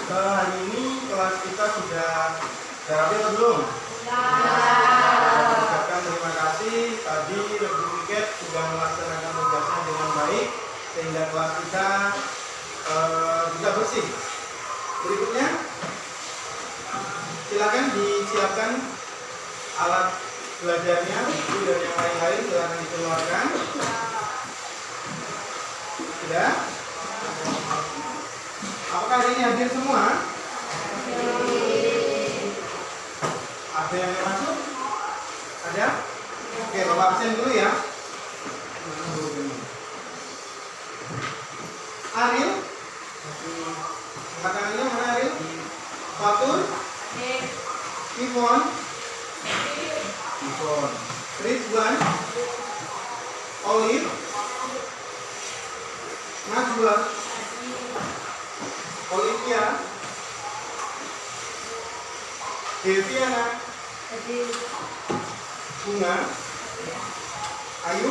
Hari ini kelas kita sudah rapi atau belum? Ucapkan terima kasih. Tadi Lebih Wiket sudah melaksanakan tugasnya dengan baik sehingga kelas kita bisa bersih. Berikutnya, silakan disiapkan alat belajarnya, buku dan yang lain-lain silakan dikeluarkan. Sudah? Apakah hari ini hadir semua? Ada yang masuk? Ada? Oke, Bapak absen dulu ya. Ariel? Angkat tangannya mana Ariel? Fatur? Ivon? Rizwan? Olive? Najwa? Olivia? Deviana? Bunga? Ayu?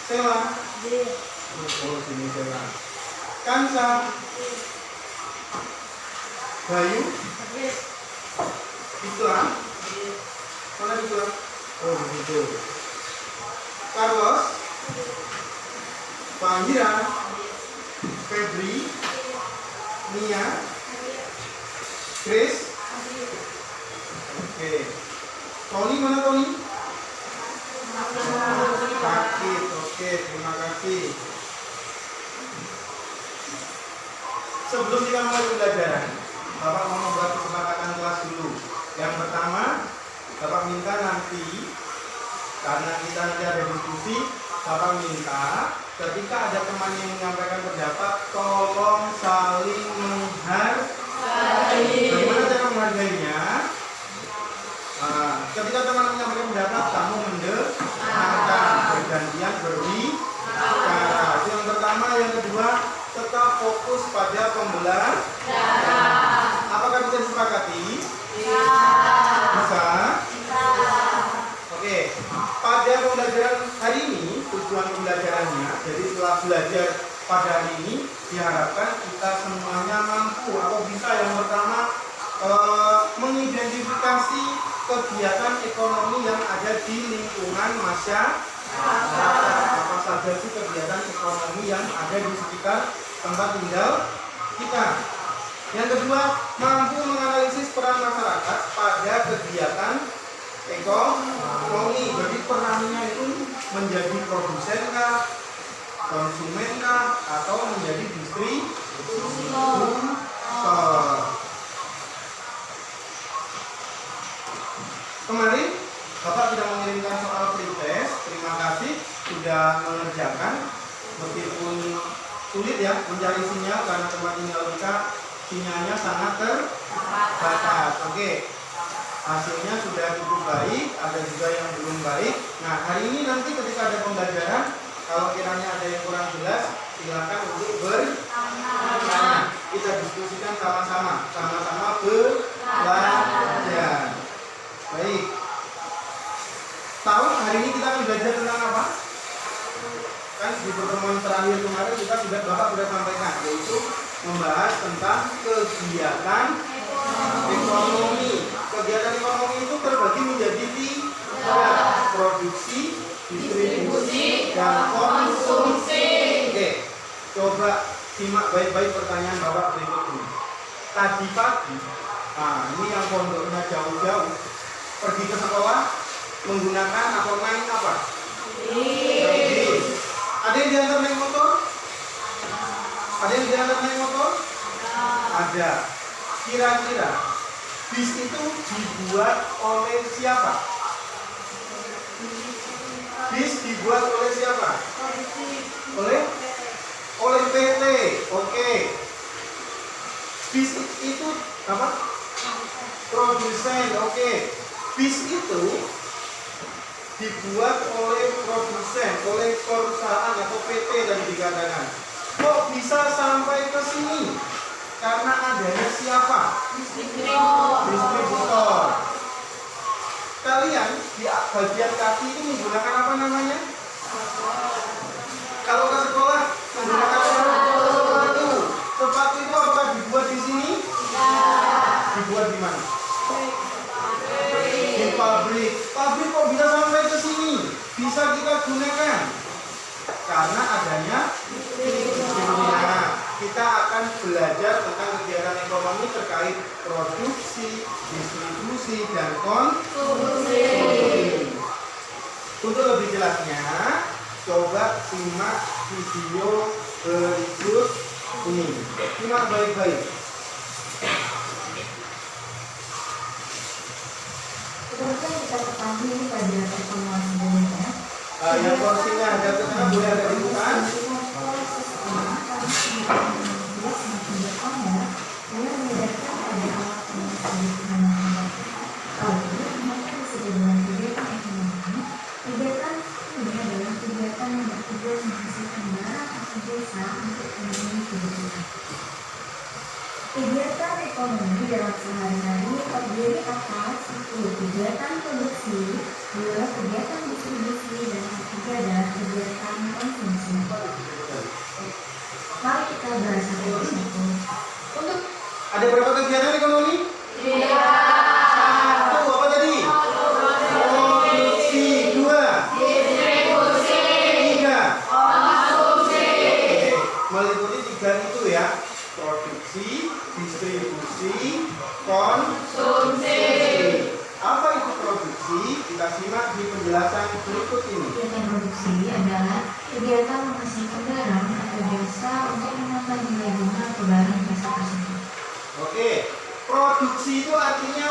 Sela? Oh, sini Sela. Kansa? Bayu? Islam? Mana Islam? Oh, begitu. Carlos? Pangira? Febri? Nia? Grace? Oke. Tony mana Tony? Sakit. Oke, terima kasih. Sebelum kita mulai pembelajaran, Bapak mau membuat kesepakatan kelas dulu. Yang pertama, Bapak minta nanti, karena kita nanti ada diskusi, Bapak minta ketika ada teman yang menyampaikan pendapat, tolong saling menghargai. Bagaimana cara menghargainya? Ketika teman menyampaikan pendapat, kamu mendengarkan, bergantian berbicara. Itu yang pertama. Yang kedua, tetap fokus pada pembelajaran. Apakah bisa disepakati? Bisa. Oke. Pada pembelajaran hari ini, tujuan pembelajarannya, jadi setelah belajar pada hari ini, diharapkan kita semuanya mampu atau bisa yang pertama mengidentifikasi kegiatan ekonomi yang ada di lingkungan masyarakat. Apa saja sih kegiatan ekonomi yang ada di sekitar tempat tinggal kita. Yang kedua, mampu menganalisis peran masyarakat pada kegiatan ekonomi. Jadi perannya itu menjadi produsen kah, konsumen kah, atau menjadi distributor. Kemarin Bapak sudah mengirimkan soal pretest. Terima kasih sudah mengerjakan. Meskipun sulit ya mencari sinyal karena tempat tinggal kita sinyalnya sangat terbatas. Oke. Hasilnya sudah cukup baik, ada juga yang belum baik. Nah, hari ini nanti ketika ada pembelajaran, kalau kiranya ada yang kurang jelas, silakan untuk bertanya. Kita diskusikan sama-sama, belajar. Baik. Tahu hari ini kita akan belajar tentang apa? Kan di pertemuan terakhir kemarin kita Bapak sudah sampaikan, yaitu membahas tentang kegiatan ekonomi. Kegiatan ekonomi itu terbagi menjadi 3: produksi, distribusi, dan konsumsi. Oke, coba simak baik-baik pertanyaan Bapak berikut ini. Tadi pagi, ini yang pondoknya jauh-jauh, pergi ke sekolah menggunakan atau naik apa? Bis. Ada yang diantar naik motor? Ada yang diantar naik motor? Ada. Kira-kira bis itu dibuat oleh siapa? Bis dibuat oleh siapa? Oleh PT. Oke. Bis itu apa? Produsen. Oke. Bis itu dibuat oleh produsen, oleh perusahaan atau PT tadi dikatakan. Kok bisa sampai ke sini? Karena adanya siapa? Distributor. Kalian di bagian kaki itu menggunakan apa namanya? Kalau ke sekolah menggunakan sepatu. Sepatu itu apakah dibuat bisa kita gunakan? Karena adanya dunia. Kita akan belajar tentang kegiatan ekonomi terkait produksi, distribusi, dan konsumsi. Untuk lebih jelasnya, coba simak video berikut ini. Simak baik-baik. Seperti yang kita ketahui pada pertemuan sebelumnya, Yang porsinya ada ke sana boleh agak dibuka. Kegiatan ekonomi dalam sehari-hari terdiri atas 1. Kegiatan produksi, 2. Kegiatan distribusi, dan 3 adalah kegiatan konsumsi. Mari kita bahas satu persatu. Untuk Ada berapa kegiatan ekonomi? 1. Apa tadi? Produksi. 2. Distribusi. 3. Konsumsi. Meliputi 3 itu ya. Produksi, distribusi, konsumsi. Apa itu produksi? Kita simak di penjelasan berikut ini. kegiatan produksi adalah kegiatan menghasilkan barang atau jasa untuk menambah nilai guna atau barang jasa tersebut. Oke, produksi itu artinya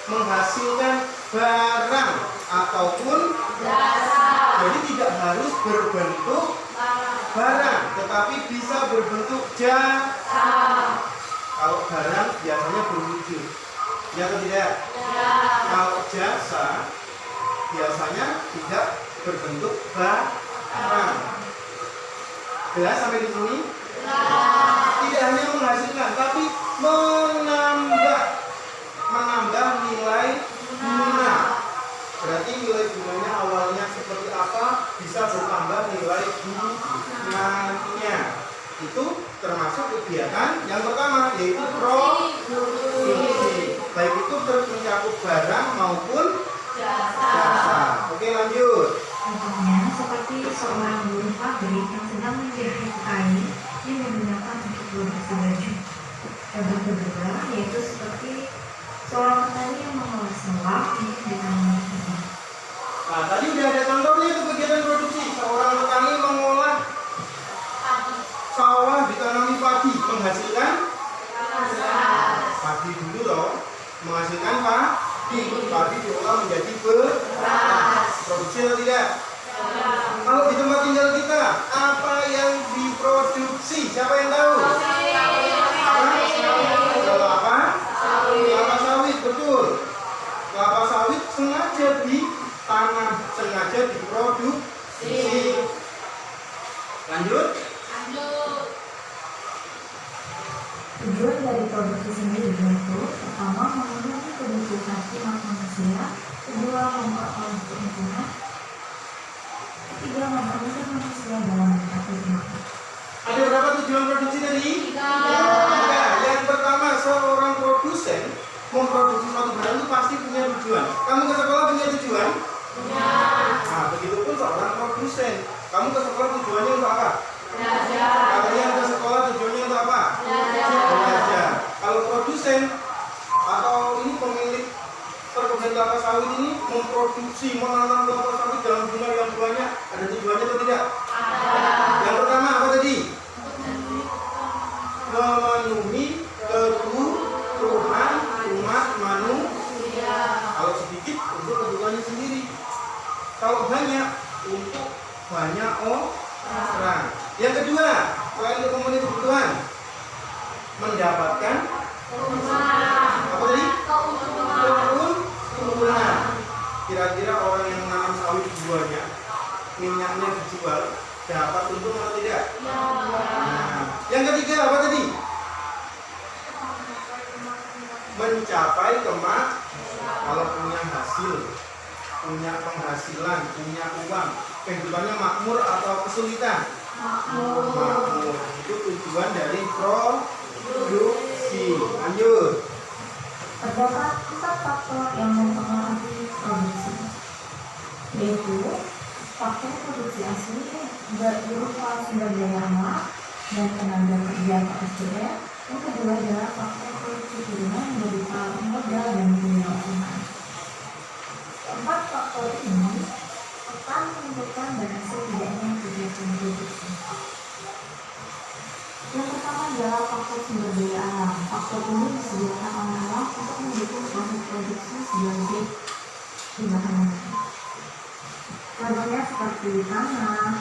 menghasilkan barang ataupun Jasa. jadi tidak harus berbentuk barang, tetapi bisa berbentuk jasa. Kalau barang biasanya berwujud, ya atau tidak? Kalau jasa biasanya tidak berbentuk barang. Jelas sampai di sini? Tidak hanya menghasilkan, tapi menambah nilai guna. Berarti nilai gunanya awalnya seperti apa, bisa bertambah nilai gunanya. Itu termasuk kegiatan yang pertama, yaitu produksi. Baik itu mencakup barang maupun jasa. Oke, lanjut. Contohnya seperti seorang buruh pabrik yang sedang menjahit kain yang digunakan untuk produksi baju. Contoh kedua yaitu seperti seorang petani yang mengolah sawah untuk ditanami padi. Nah, tadi udah ada contohnya itu kegiatan produksi. Seorang petani mengolah sawah ditanami padi, menghasilkan padi dulu loh, menghasilkan padi diolah menjadi beras. Produksi atau tidak? Kalau di tempat tinggal kita, apa yang diproduksi? Siapa yang tahu? Kelapa sawit, betul. Kelapa sawit sengaja ditanam, sengaja diproduksi. Lanjut. Tujuan dari produksi sendiri yaitu pertama memenuhi kebutuhan umat manusia, kedua memperoleh keuntungan, ketiga mempermudah manusia dalam berkati makan. Ada berapa tujuan produksi tadi? 3. Yang pertama, seorang produsen memproduksi suatu barang itu pasti punya tujuan. Kamu ke sekolah punya tujuan? Nah, begitupun seorang produsen. Kamu ke sekolah tujuannya untuk apa? Kalian ke sekolah tujuannya untuk apa? Belajar. Kalau produsen atau ini pemilik perkebunan kelapa sawit ini memproduksi, menanam kelapa sawit dalam jumlah yang banyak, ada tujuannya atau tidak? Yang pertama apa tadi? Memenuhi kebutuhan umat manusia. Kalau sedikit untuk kebutuhannya sendiri. Kalau banyak untuk banyak orang. Yang kedua, selain untuk memenuhi kebutuhan, mendapatkan apa tadi? Keuntungan. Kira-kira orang yang menanam sawit buahnya, minyaknya dijual, dapat untung atau tidak? Nah, yang ketiga apa tadi? Mencapai kalau punya hasil, punya penghasilan, punya uang, kehidupannya makmur atau kesulitan? Makmur. Itu tujuan dari produksi. Lanjut. Terdapat 4 faktor yang mempengaruhi produksi, yaitu faktor produksi asli berupa sumber daya alam dan tenaga kerja atau SDM. Yang kedua adalah faktor produksi turunan berupa modal dan biaya usaha. Keempat faktor ini akan menentukan berhasil tidaknya kegiatan produksi. Yang pertama adalah faktor sumber daya alam. Faktor ini disediakan oleh alam untuk mendukung proses produksi sebagai bahan mentah. Contohnya seperti tanah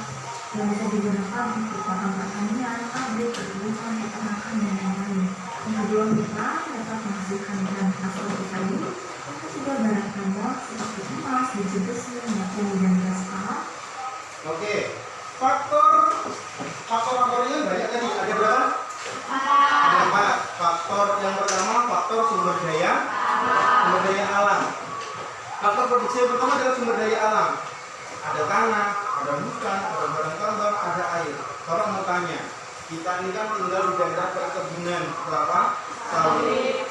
yang bisa digunakan untuk lahan pertanian, pabrik, perkebunan, peternakan, dan lain-lain. Yang kedua, kita dapat menghasilkan bahan hasil tadi. Yang ketiga, barang tambang seperti emas, biji besi, batu, dan gas alam. Oke, faktor-faktornya banyak tadi. Ada berapa? Ada 4. Faktor yang pertama faktor sumber daya alam. Faktor produksi yang pertama adalah sumber daya alam. Ada tanah, ada hutan, ada barang tambang, ada air. Kalau mau tanya, kita ini kan tinggal di daerah perkebunan kelapa sawit.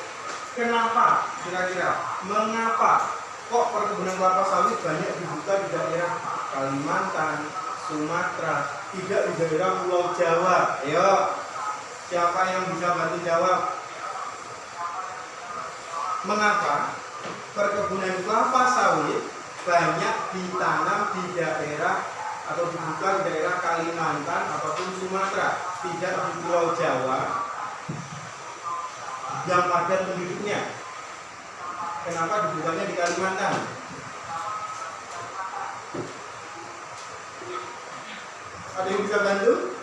Kenapa? Kira-kira mengapa kok perkebunan kelapa sawit banyak dibuka di daerah Kalimantan, Sumatera, tidak di daerah Pulau Jawa? Ayo, siapa yang bisa bantu jawab? Mengapa perkebunan kelapa sawit banyak ditanam di daerah atau dibuka di daerah Kalimantan ataupun Sumatera, tidak di Pulau Jawa yang padat penduduknya? Kenapa dibukanya di Kalimantan? Ada yang bisa bantu?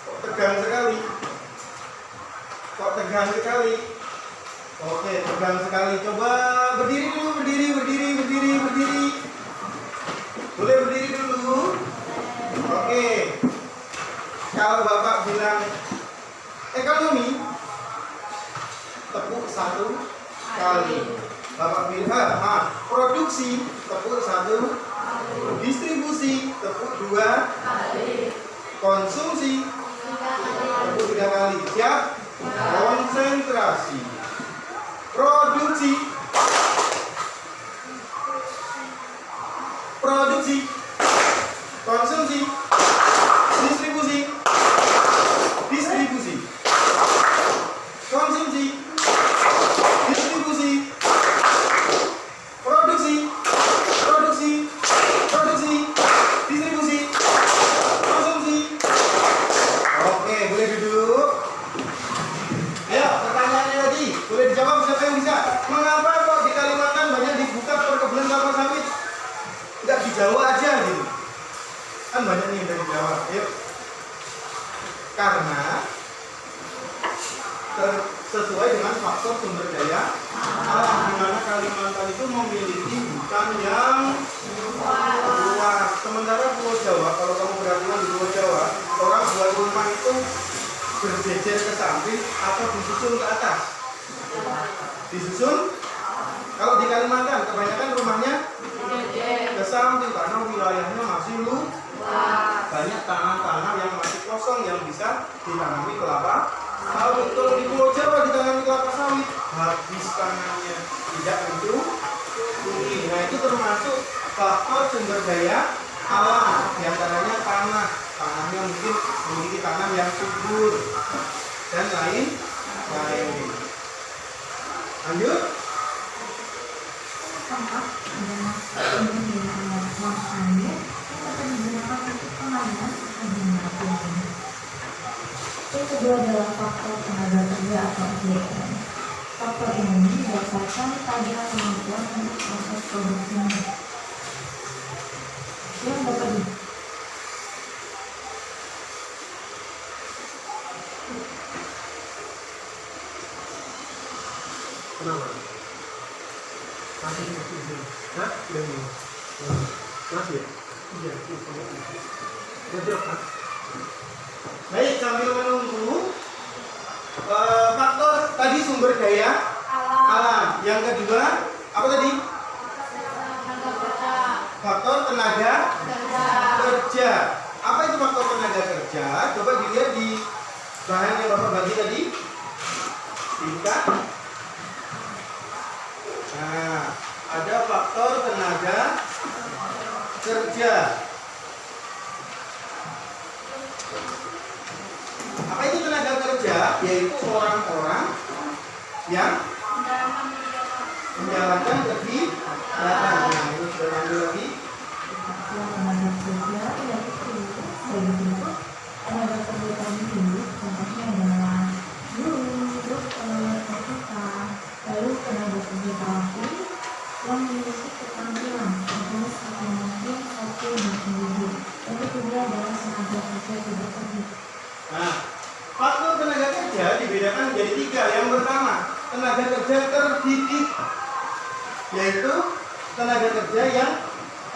Kok tegang sekali? Oke, tegang sekali. Coba berdiri dulu, berdiri. Boleh berdiri dulu? Oke. Kalau Bapak bilang ekonomi, tepuk 1 kali. Bapak bilang produksi, tepuk 1. Distribusi, tepuk 2 kali. Konsumsi, tepuk 3 kali. Siap? Konsentrasi. Produksi, konsumsi, distribusi, konsumsi, distribusi, produksi, distribusi, konsumsi. Oke, boleh duduk. Ayo, pertanyaannya tadi boleh dijawab, siapa yang bisa? Mengapa kok di Kalimantan banyak dibuka perkebunan kelapa sawit? Enggak di Jawa aja gitu. Kan banyak nih yang dari Jawa. Ayo. Karena sesuai dengan faktor sumber daya alam, di mana Kalimantan itu memiliki hutan yang luas. Sementara Pulau Jawa, kalau kamu perhatikan di Pulau Jawa, orang buat rumah itu berjejer ke samping atau disusun ke atas. Disusun. Kalau di Kalimantan kebanyakan rumahnya ke samping karena wilayahnya masih luas. Banyak tanah-tanah yang masih kosong yang bisa ditanami kelapa sawit. Kalau di Pulau Jawa ditanami kelapa sawit, habis tanahnya, tidak untuk tumbuh. Nah, itu termasuk faktor sumber daya alam. Di antaranya tanahnya mungkin memiliki tanah yang subur dan lain. Lanjut. Keempat adalah sumber daya alam uang air yang dapat digunakan untuk pembangunan agglomerasi. Yang kedua adalah faktor tenaga kerja atau SDM. Faktor ini berdasarkan pada kemampuan untuk proses produksinya. Yang dapat Kenapa? Masih. Hah? Masih ya? Iya. Baik, sambil menunggu faktor tadi sumber daya alam. Yang kedua apa tadi? Faktor tenaga kerja. Apa itu faktor tenaga kerja? Coba dilihat di bahan yang Bapak bagi tadi. Dibuka. Nah, ada faktor faktor tenaga kerja. Apa itu tenaga kerja? Yaitu orang-orang yang menjalankan kegiatan. Nah, ini sudah ambil lagi. Tenaga kerja yaitu sebagai bentuk tenaga kerja tadi, contohnya adalah guru, dokter, apotek, lalu tenaga kerja terapi yang memiliki keterampilan jenis kemampuan sopir dan pendidik. Yang ketiga adalah tenaga kerja tidak terdidik. Nah, faktor tenaga kerja dibedakan menjadi 3. Yang pertama, tenaga kerja terdidik, yaitu tenaga kerja yang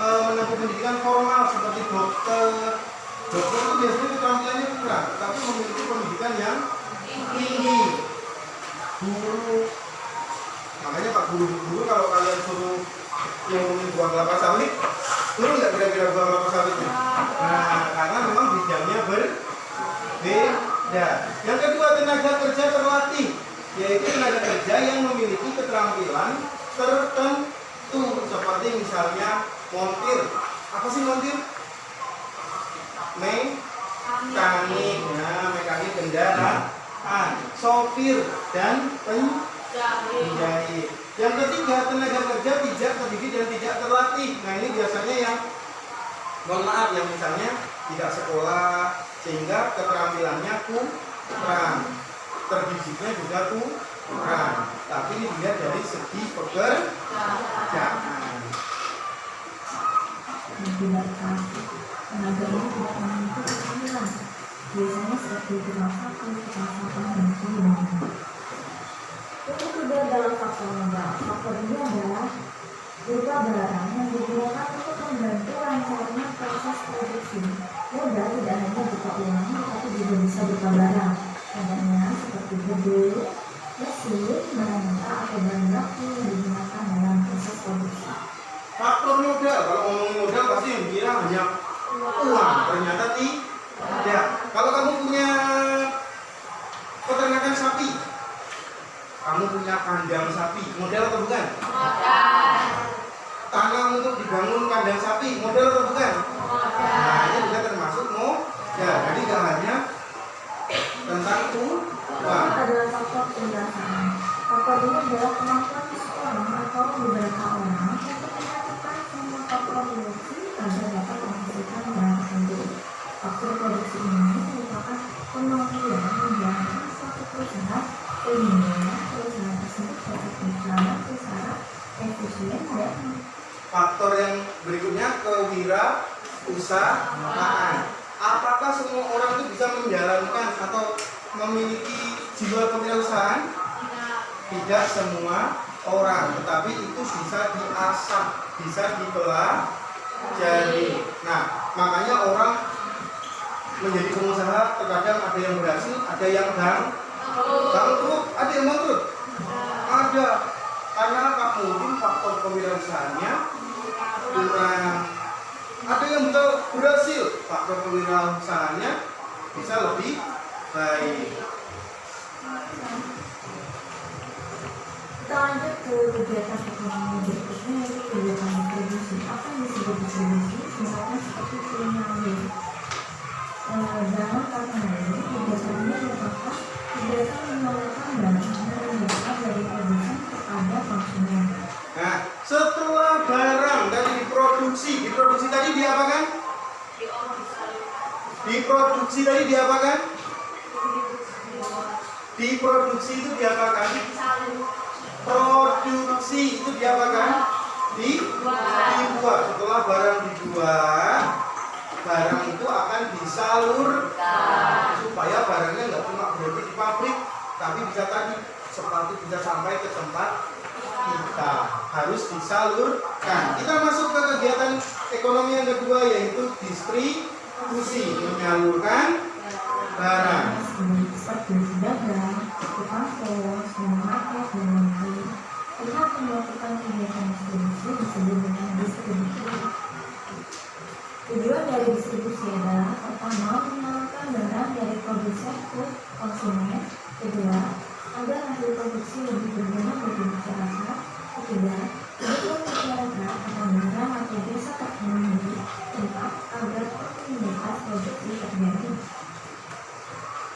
menempuh pendidikan formal seperti dokter. Dokter itu biasanya keterampilannya kurang, tapi memiliki pendidikan yang tinggi. Guru, makanya Pak guru kalau kalian suruh yang buang kelapa sawit, turun nggak kira-kira buang kelapa sawitnya? Nah, karena memang bidangnya berbeda. Yang kedua, tenaga kerja terlatih, yaitu tenaga kerja yang memiliki keterampilan tertentu, seperti misalnya montir. Apa sih montir? Mekanik, nah, mekanik kendaraan, sopir dan penjahit. Yang ketiga, tenaga kerja tidak terdidik dan tidak terlatih. Nah, ini biasanya yang mohon maaf, yang misalnya tidak sekolah sehingga keterampilannya kurang, terdidiknya juga kurang. Tapi ini dilihat dari segi pekerjaan. Tidak terlatih. Tenaga ini tidak memiliki keterampilan. Biasanya seperti tukang sapu, tukang sampah, dan sebagainya. Yang ketiga adalah faktor modal. Faktor ini adalah berupa barang yang digunakan untuk membantu lancarnya proses produksi. Modal tidak hanya berupa uang, tetapi juga bisa berupa barang. Contohnya seperti gedung, mesin, barang mentah atau barang baku yang digunakan dalam proses produksi. Faktor modal, kalau ngomongin modal pasti yang kira hanya uang, ternyata tidak. Kalau kamu punya peternakan sapi, kamu punya kandang sapi, modal atau bukan? Tanah untuk dibangun kandang sapi, modal atau bukan? Nah, ini juga termasuk modal. Jadi gak hanya tentang uang. Adalah faktor penjelasan. Faktor ini adalah kemampuan seseorang atau beberapa orang untuk melakukan semua faktor produksi agar dapat menghasilkan barang tersebut. Faktor produksi ini merupakan kemampuan menjalankan suatu perusahaan sehingga perusahaan tersebut dapat berjalan secara efisien dan Faktor yang berikutnya, kewirausahaan. Apakah semua orang itu bisa menjalankan atau memiliki jiwa kewirausahaan? Tidak semua orang, tetapi itu bisa diasah, bisa dipelajari. Nah, makanya orang menjadi pengusaha terkadang ada yang berhasil, ada yang bangkrut, ada yang bangkrut. Ada. Karena apa? Mungkin faktor kewirausahaannya kurang. Ada yang berhasil, faktor kewirausahaannya bisa lebih baik. kita lanjut ke kegiatan ekonomi berikutnya, yaitu kegiatan distribusi. Apa yang disebut distribusi? Misalnya seperti kriminal. Dalam kaitan ini, kegiatan ini merupakan kegiatan menyalurkan barang dan jasa dari produsen kepada konsumen. Nah, setelah barang dari diproduksi tadi diapakan? Diproduksi tadi diapakan? Diproduksi itu diapakan? Produksi itu diapakan? Dibuat. Setelah barang dibuat, barang itu akan disalurkan supaya barangnya nggak cuma berhenti di pabrik, tapi bisa tadi sepatu bisa sampai ke tempat kita, harus disalurkan. Kita masuk ke kegiatan ekonomi yang kedua, yaitu distribusi, menyalurkan barang. Seperti pedagang, tukang pos, minimarket, dan lain-lain. Pihak yang melakukan kegiatan distribusi disebut dengan distribusi. Tujuan dari distribusi adalah pertama, menyalurkan barang dari produsen ke konsumen. Kedua, agar hasil produksi lebih berguna bagi masyarakat. Ketiga, Untuk menjaga kebenaran atau desa terpenuhi tempat agar kontinuitas produksi terjadi.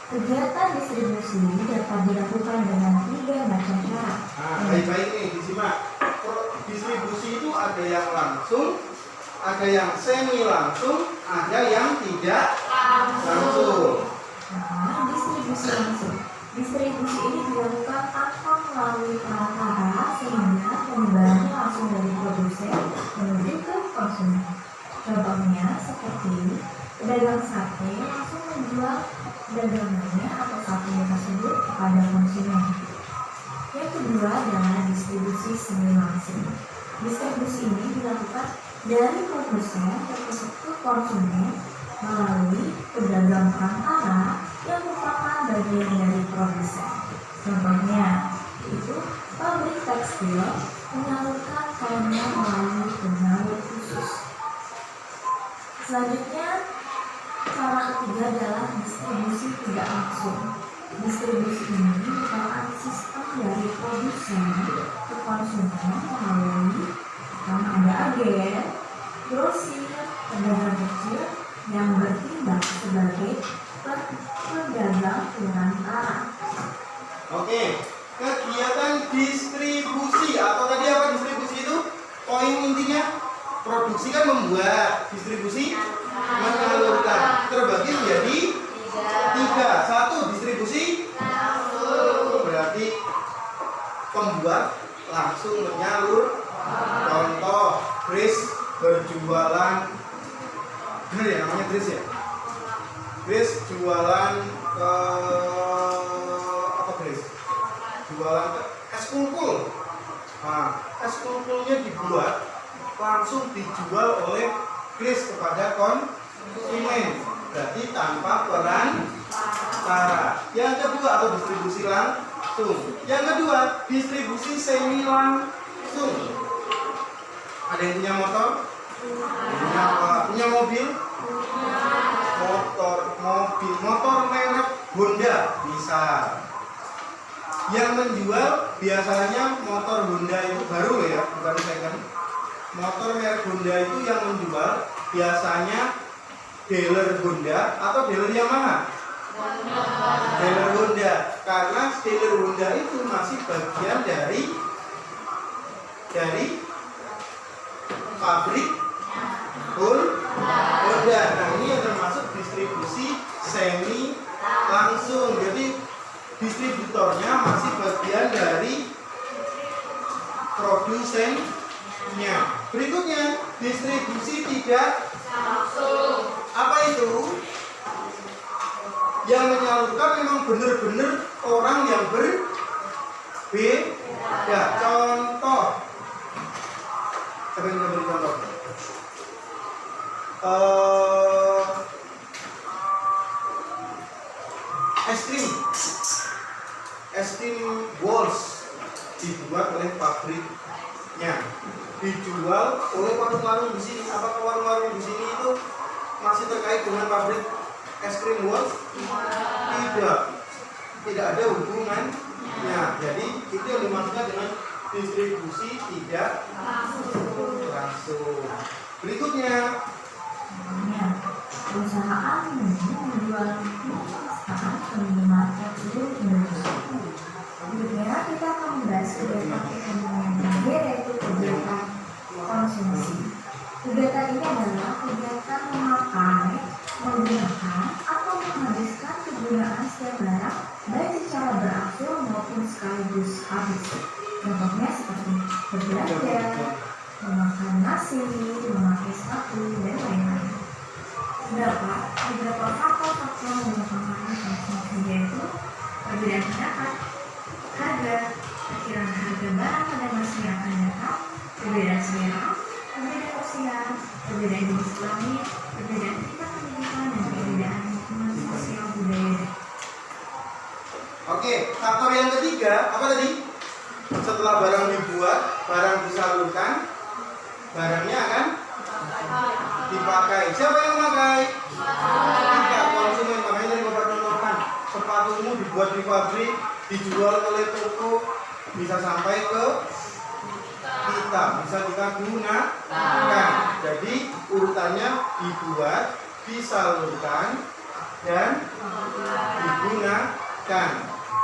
Kegiatan distribusi dapat dilakukan dengan 3 macam cara. Nah, baik-baik nih, disimak. Distribusi itu ada yang langsung, ada yang semi langsung, ada yang tidak langsung. Nah, distribusi langsung. Distribusi ini dilakukan tanpa melalui perantara sehingga penyebarannya langsung dari produsen menuju ke konsumen. Contohnya seperti pedagang sate langsung menjual dagangannya atau sate tersebut kepada konsumen. Yang kedua adalah distribusi semi langsung. Distribusi ini dilakukan dari produsen ke konsumen melalui pedagang perantara yang merupakan bagian dari produsen. Contohnya, itu pabrik tekstil menyalurkan kainnya melalui penyalur khusus. Selanjutnya, cara ketiga adalah distribusi tidak langsung. Distribusi ini merupakan sistem dari produsen ke konsumen melalui pertama ada agen, grosir, pedagang kecil yang bertindak sebagai pedagang perantara. Oke, kegiatan distribusi atau tadi apa distribusi itu? Poin intinya produksi kan membuat, distribusi menyalurkan. Terbagi menjadi 3. 1 distribusi berarti pembuat langsung menyalur. Contoh, Grace berjualan, bener ya namanya Grace ya? Grace jualan ke apa Grace? Jualan ke es kulkul. Nah, es kulkulnya dibuat langsung dijual oleh Grace kepada konsumen. Berarti tanpa perantara. Yang kedua atau distribusi langsung. Yang kedua distribusi semi langsung. Ada yang punya motor? Punya apa? Punya mobil? Motor merek Honda bisa. Yang menjual biasanya motor Honda itu baru ya, bukan second. Motor merek Honda itu yang menjual biasanya dealer Honda atau dealer Yamaha? Dealer Honda, karena dealer Honda itu masih bagian dari pabrik Honda. Nah, ini yang termasuk distribusi semi langsung. Jadi distributornya masih bagian dari produsennya. Berikutnya distribusi tidak langsung. Apa itu? Yang menyalurkan memang benar-benar orang yang berbeda. Contoh, saya ingin beri contoh. Es krim Walls dibuat oleh pabriknya, dijual oleh warung-warung di sini. Apakah warung-warung di sini itu masih terkait dengan pabrik es krim Walls? Tidak ada hubungannya. Jadi itu yang dimaksudkan dengan distribusi tidak langsung. Berikutnya, perusahaan menjual saat ke minimarket seluruh Indonesia. Berikutnya kita akan membahas kegiatan ekonomi yang terakhir, yaitu kegiatan konsumsi. Kegiatan ini adalah kegiatan memakai, menggunakan, atau menghabiskan kegunaan setiap barang baik secara berangsur maupun sekaligus habis. Contohnya seperti berbelanja, memakan nasi, memakai sepatu, dan lain-lain. Beberapa faktor-faktor menyebabkan konsumsi yaitu perbedaan pendapat, harga, perkiraan harga barang pada masa yang akan datang, perbedaan selera, perbedaan usia, perbedaan jenis kelamin, perbedaan tingkat pendidikan, dan perbedaan lingkungan sosial budaya. oke, faktor yang ketiga apa tadi? Setelah barang dibuat, barang disalurkan, barangnya akan dipakai. Siapa yang memakai? Kita, konsumen. Makanya dari beberapa contohkan, sepatumu dibuat di pabrik, dijual oleh toko, bisa sampai ke kita. kita, bisa kita gunakan. Jadi urutannya dibuat, disalurkan, dan digunakan.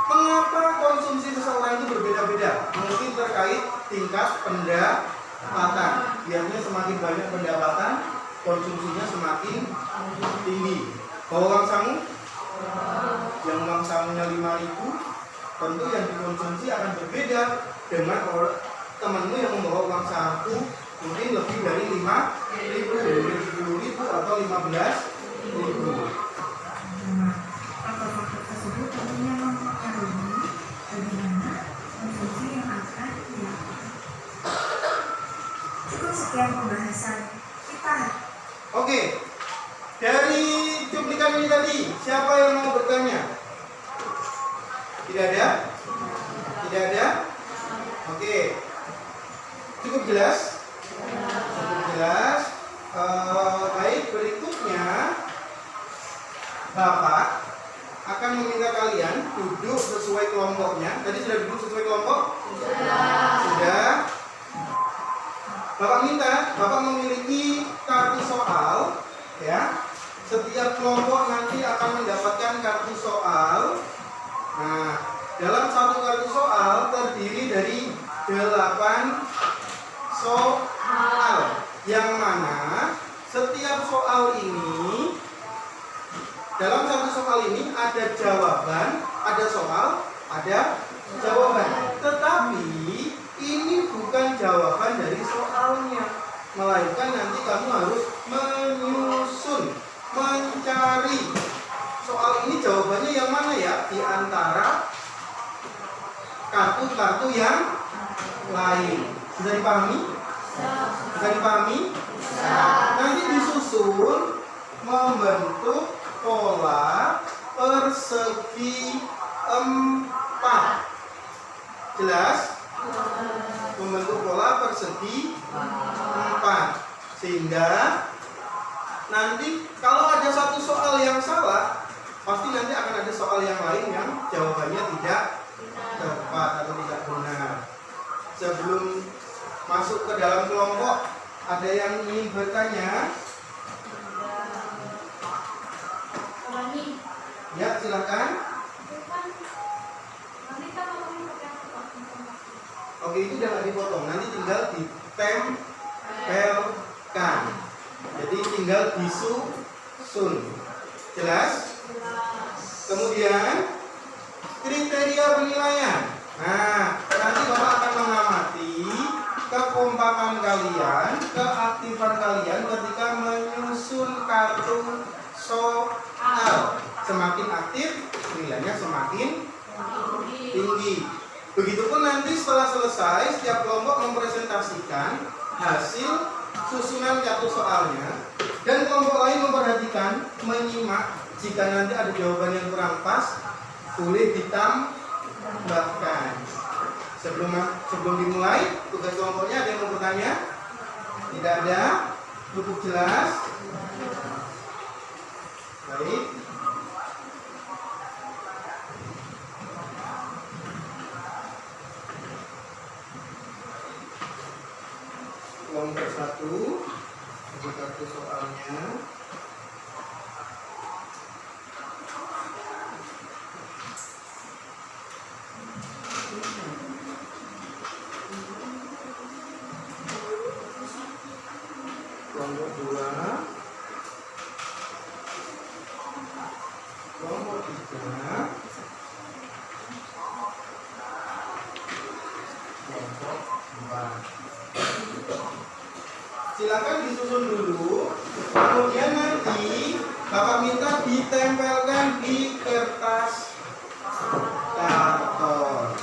Mengapa konsumsi seseorang itu berbeda-beda? Mungkin terkait tingkat pendapatan. Biasanya semakin banyak pendapatan, konsumsinya semakin tinggi. Kalau uang sangu, yang uang sangunya 5.000, tentu yang dikonsumsi akan berbeda dengan temanmu yang membawa uang saku mungkin lebih dari 5.000, 10.000 atau 15.000. Nah, faktor-faktor tersebut tentunya mempengaruhi bagaimana konsumsi yang akan dilakukan. Cukup sekian pembahasan kita. Oke, dari cuplikan ini tadi, siapa yang mau bertanya? Tidak ada? Tidak ada? Oke, cukup jelas? Cukup jelas. Baik, berikutnya Bapak akan meminta kalian duduk sesuai kelompoknya. Tadi sudah duduk sesuai kelompok? Sudah. Bapak minta, Bapak memiliki kartu soal, ya. Setiap kelompok nanti akan mendapatkan kartu soal. Nah, dalam satu kartu soal terdiri dari 8 soal, yang mana setiap soal ini, dalam satu soal ini ada jawaban, ada soal, ada jawaban. Tetapi ini bukan jawaban dari soalnya, melainkan nanti kamu harus menyusun, mencari soal ini jawabannya yang mana ya di antara kartu-kartu yang lain. Bisa dipahami? Bisa dipahami? Nanti disusun membentuk pola persegi 4. Jelas? Membentuk pola persegi 4. Sehingga nanti kalau ada satu soal yang salah, pasti nanti akan ada soal yang lain yang jawabannya tidak tepat atau tidak benar. Sebelum masuk ke dalam kelompok, ada yang ingin bertanya? Ya, silakan. Oke, itu jangan dipotong, nanti tinggal ditempelkan. Jadi tinggal disusun. Jelas? Kemudian kriteria penilaian. Nah, nanti Bapak akan mengamati kekompakan kalian, keaktifan kalian ketika menyusun kartu soal. Semakin aktif, nilainya semakin tinggi. Begitupun nanti setelah selesai, setiap kelompok mempresentasikan hasil susunan kartu soalnya, dan kelompok lain memperhatikan, menyimak. Jika nanti ada jawaban yang kurang pas, boleh ditambahkan. Sebelum dimulai, tugas kelompoknya ada yang mau bertanya? Tidak ada? Cukup jelas? Baik. Kelompok 1, kartu soalnya. Kelompok 2, kelompok 3, kelompok 4. Silakan disusun dulu, kemudian nanti Bapak minta ditempelkan di kertas karton.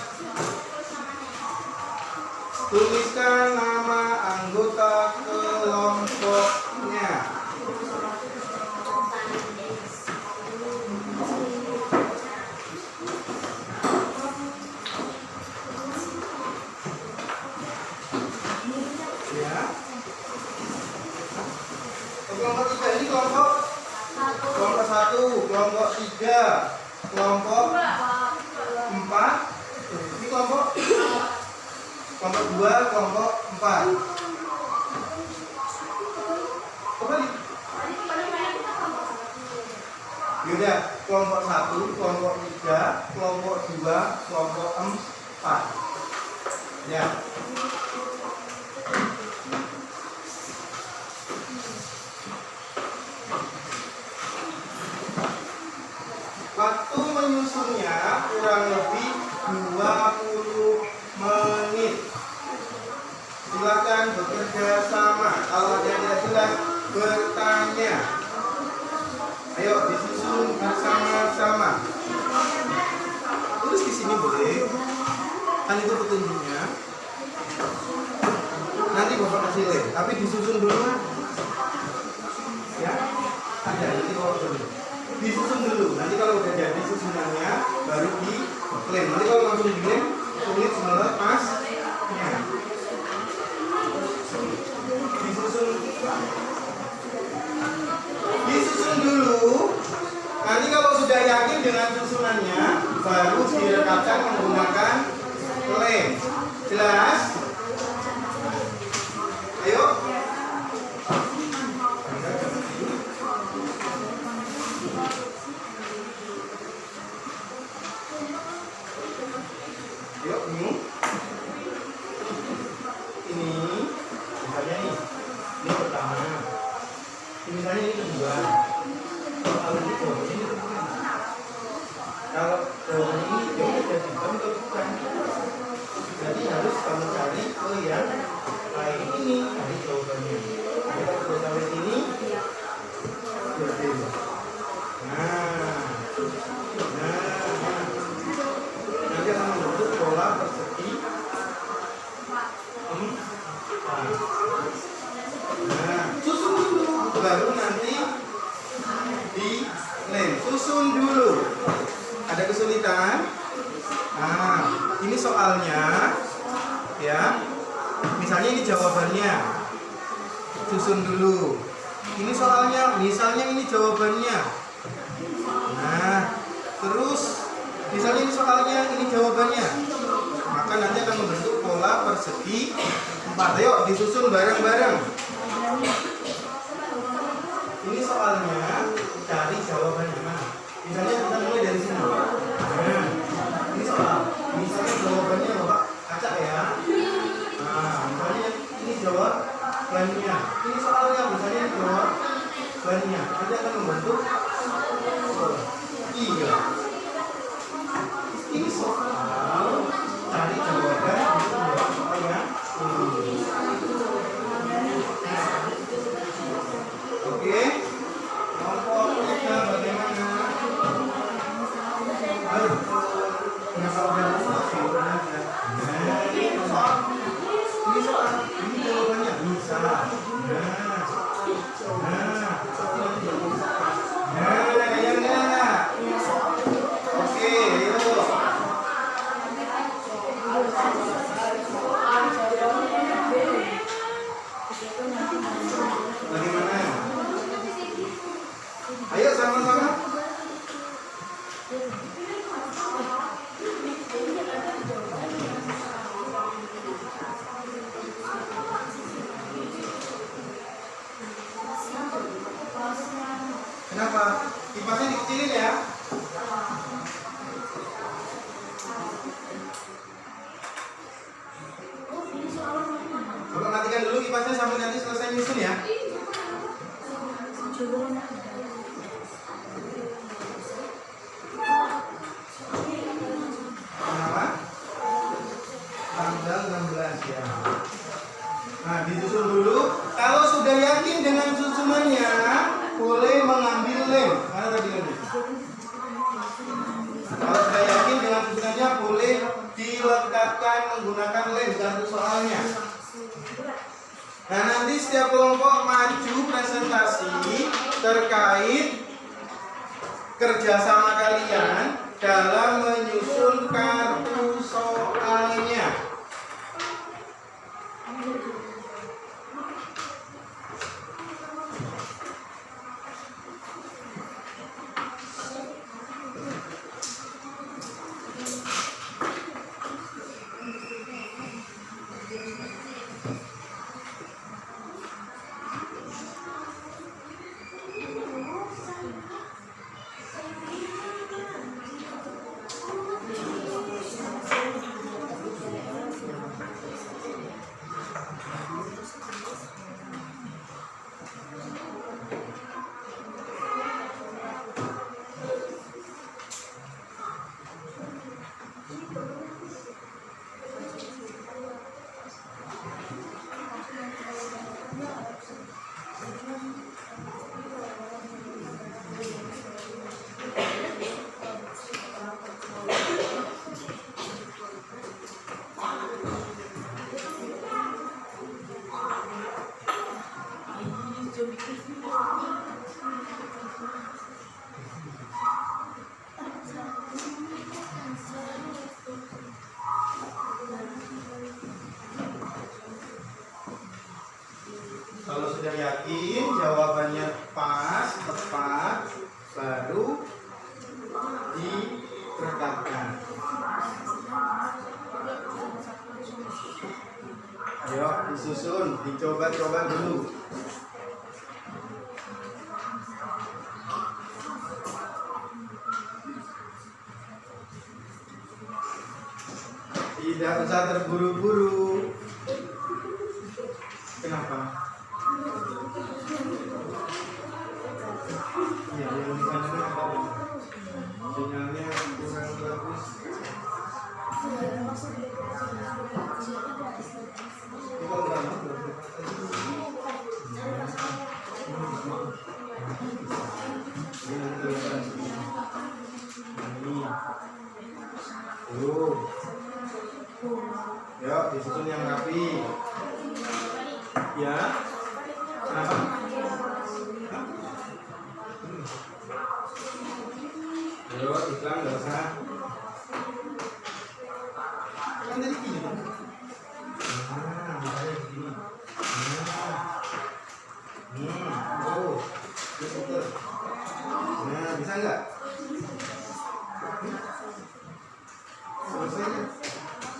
Tuliskan nama anggota kelompoknya. Kelompok 3 ini kelompok 1, kelompok 3, kelompok 4, ini kelompok kelompok 2, kelompok 4. Kembali. Yaudah, kelompok 1, kelompok 3, kelompok 2, kelompok 4. Ya. Waktu menyusunnya kurang lebih 20 menit. Silakan bekerja sama. Kalau ada yang tidak jelas, bertanya. Ayo disusun bersama-sama. Tulis di sini boleh. Kan itu petunjuknya. Nanti bapak kasih link, tapi disusun dulu. Ya, ada nanti bapak dulu. Disusun dulu. Nanti kalau udah jadi susunannya, baru diklaim. Nanti kalau langsung diklaim, sulit melepas. Disusun dulu. Nanti kalau sudah yakin dengan susunannya, baru direkatkan menggunakan lem. Jelas? Ayo. Ayo, ini misalnya ini pertama. Misalnya ini kedua. Kalau ini jawabannya itu bukan. Kalau jawabannya ini jawabnya jadi bukan atau bukan. Jadi harus kamu cari ke yang lain ini cari jawabannya. Kalau sudah sampai sini berbeda. Nanti akan membentuk pola persegi. Susun dulu, baru nanti di lem. Susun dulu. Ada kesulitan? Ini soalnya, ya. Misalnya ini jawabannya. Susun dulu. Ini soalnya, misalnya ini jawabannya. Terus misalnya ini soalnya, ini jawabannya. Maka nanti akan membentuk pola persegi 4. Ayo disusun bareng-bareng. Ini soalnya, cari jawabannya. Misalnya kita mulai dari sini. Ini soal. Misalnya jawabannya Bapak acak ya. Misalnya ini jawabannya. Ini soalnya, misalnya ini jawabannya. Nanti akan membentuk iya. Ini soal, cari jawaban soalnya. Oke. Kelompok 3 bagaimana? Kenapa udah ini soal, ini jawabannya bisa. Oke, yuk. Bagaimana? Ayo sama-sama. Kenapa? Kipasnya dikecilin ya. Coba matikan dulu kipasnya sampai nanti selesai nyusun ya. Kenapa? Tanggal 16 ya. Nah, disusun dulu. Kalau sudah yakin dengan susunannya, boleh mengambil lem. Mana tadi lemnya? Kalau sudah yakin dengan susunannya, boleh dilengkapkan menggunakan lem kartu soalnya. Nah, nanti setiap kelompok maju presentasi terkait kerjasama kalian dalam menyusun kartu soalnya. disusun, dicoba-coba dulu. Tidak usah terburu-buru. Kenapa? Ya, yang di sana ada sinyalnya kurang bagus. Itu enggak yuk, disusun yang rapi. Ya. Kenapa? Hah? Ayo, iklan nggak usah. Kan tadi gini. Misalnya begini. Betul. Nah, bisa nggak? Selesai.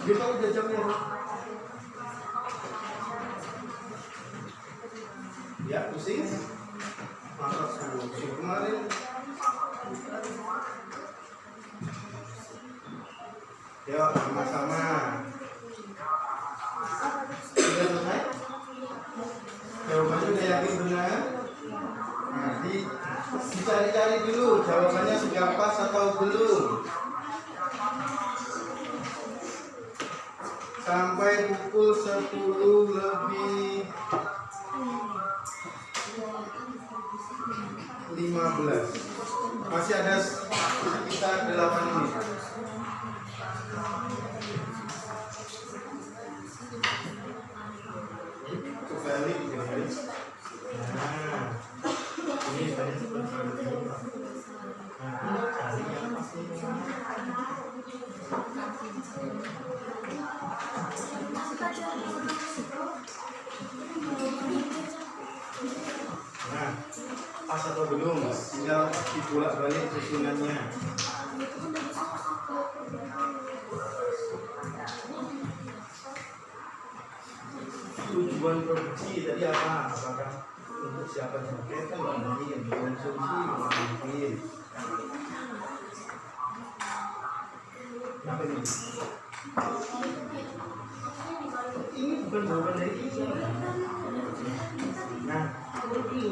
Kita udah jamnya. Ya, pusing. Mantap pusing kemarin. Yuk, sama-sama. Sudah selesai? Jawabannya udah yakin benar? Nah, dicari-cari dulu jawabannya sudah pas atau belum. Sampai pukul 10 lebih 15. Masih ada sekitar 8 menit. Kembali guys. Nah, ini tadi seperti ini. Nah, cari yang pasti. Nah, pas atau belum? Tinggal dibolak-balik susunannya. Tujuan produksi tadi apa? Apakah untuk siapa saja kan nggak mungkin, konsumsi nggak mungkin. Apa ini? Ini bukan jawaban dari kita. Nah, kembali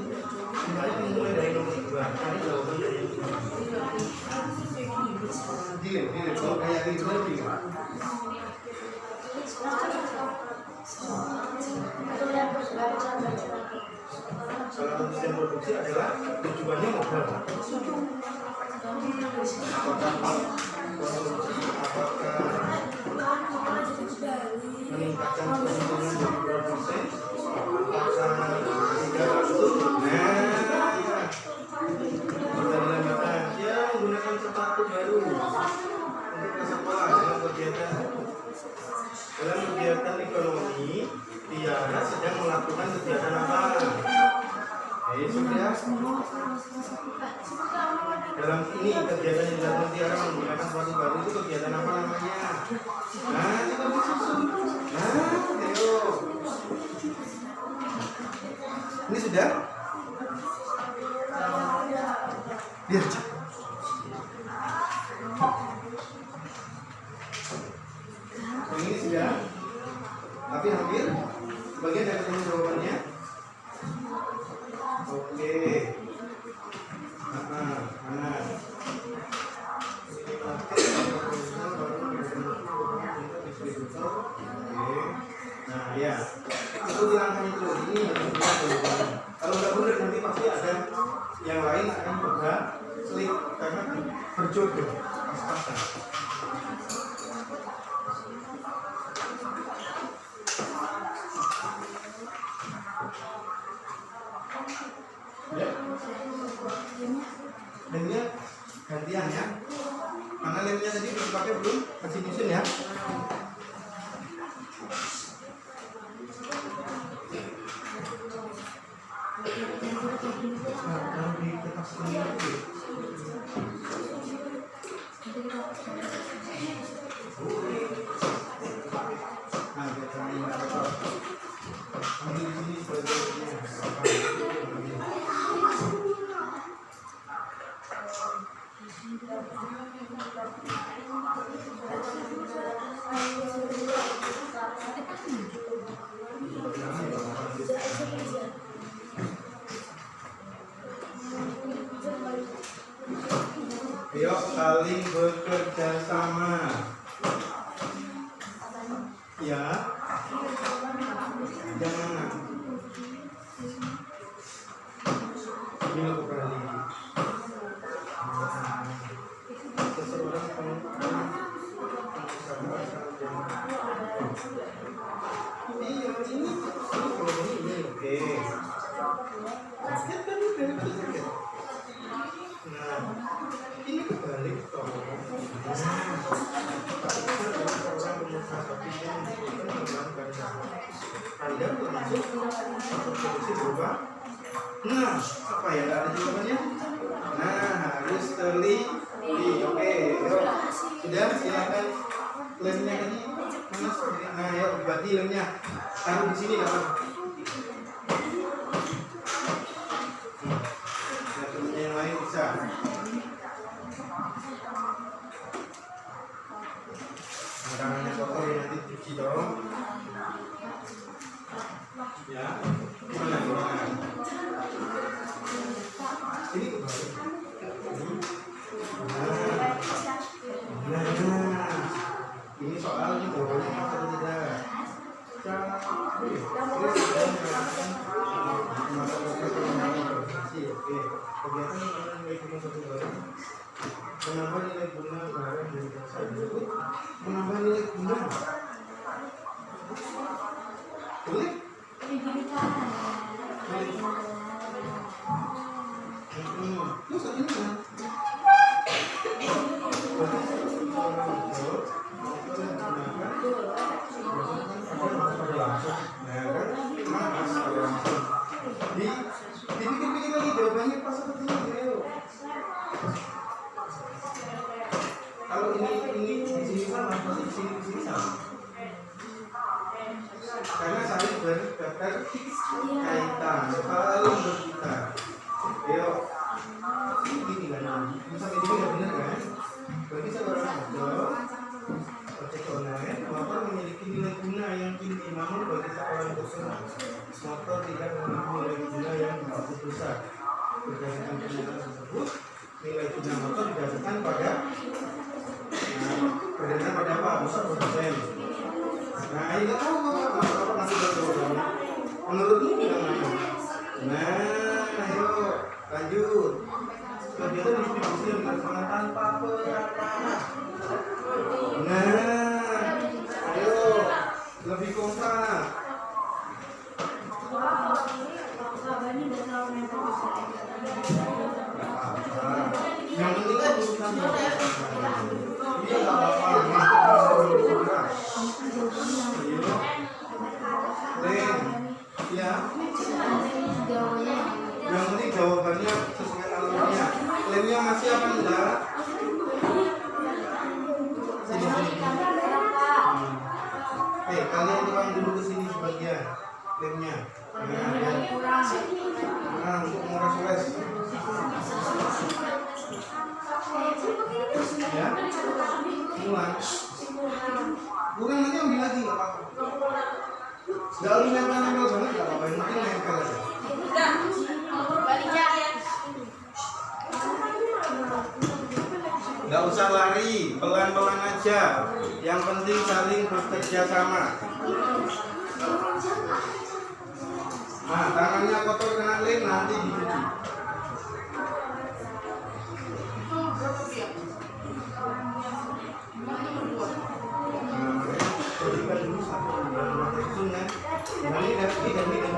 dimulai dari nomor 2. Cari jawaban dari kita. Dile, kalau kayak gitu lebih. Salah satu sistem produksi adalah tujuannya modal. Apakah konsumsi, apakah meningkatkan keuntungan dari produsen, apakah tidak langsung? Nah, dalam dia menggunakan sepatu baru untuk ke sekolah dalam kegiatan ekonomi. Tiara sedang melakukan kegiatan apa? Sudah. Dalam ini kegiatan yang dilakukan Tiara menggunakan sepatu baru itu kegiatan apa namanya? Nah, kita disusun. Nah, ayo. Ini sudah? Biar cepat. Ini sudah, tapi hampir sebagian dari ketemu jawabannya. Oke. Mana? Nah, ya. Itu dilangkah itu. Ini jawabannya. Kalau nggak benar nanti pasti ada yang lain akan coba klik karena berjodoh pas-pasan. Ya. Lemnya gantian ya. Mana lemnya tadi belum pakai belum? Kasih nyusun ya. Kalau di kertas ini lagi. Nah, kita ini Ayo saling bekerja sama. Ya. Jangan. Ini aku kali. Seseorang ini oke. Nah, ini kebalik toh. Anda termasuk posisi berubah. Nah, apa ya? Ada jawabannya? Nah, harus teliti. Oke, yuk. Sudah, silakan. Lemnya tadi mana? Nah, ya, berarti lemnya taruh di sini lah. Yang lain bisa. Tangannya kotor ya, nanti cuci dong. Ya, gimana? Ini kebalik. Nah, ini soal ini jawabannya atau tidak? Oke, kegiatan nilai guna satu barang, menambah nilai guna barang dari dasar berikut, menambah nilai guna. Boleh? Terus ini kan? Dipikir-pikir lagi jawabannya pas seperti ini. Kalau ini di sini sama, pasti di sini sama. Karena saling berkaitan, saling berputar. Ayo, ini kan? Misalnya ini nggak benar kan? Berarti seorang ojek online motor memiliki nilai guna yang tinggi, namun bagi seorang personal motor tidak memiliki nilai guna yang begitu besar. Berdasarkan penilaian tersebut, nilai guna motor didasarkan pada apa? Besar persen. Nah, ini nggak tahu apa masih berjalan. Menurutmu gimana? Nah, ayo lanjut. Kegiatan distribusi yang dilaksanakan tanpa peranan. Nah, ayo lebih kompak. Yang penting kan urusan dia nggak apa-apa. Ya. Yang penting jawabannya sesuai alurnya. Lemnya masih apa enggak? Kalian tuang dulu ke sini sebagian lemnya. Nah, untuk nguras-nguras. Ya. Mulai. Kurang nanti ambil lagi enggak apa-apa. Enggak harus nempel-nempel banget enggak apa-apa, yang penting nempel aja. Nggak usah lari, pelan-pelan aja. Yang penting saling bekerja sama. Nah, tangannya kotor kena lem nanti dicuci.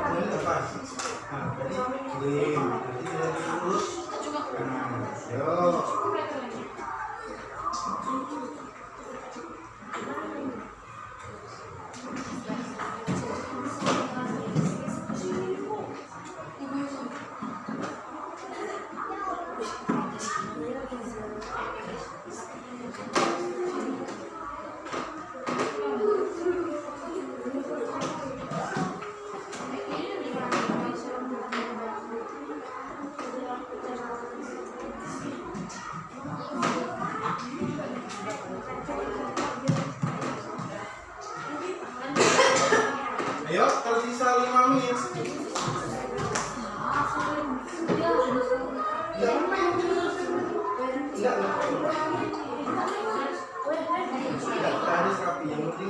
Ini lepas. Nah, jadi lem, nanti lurus. Nah, yuk.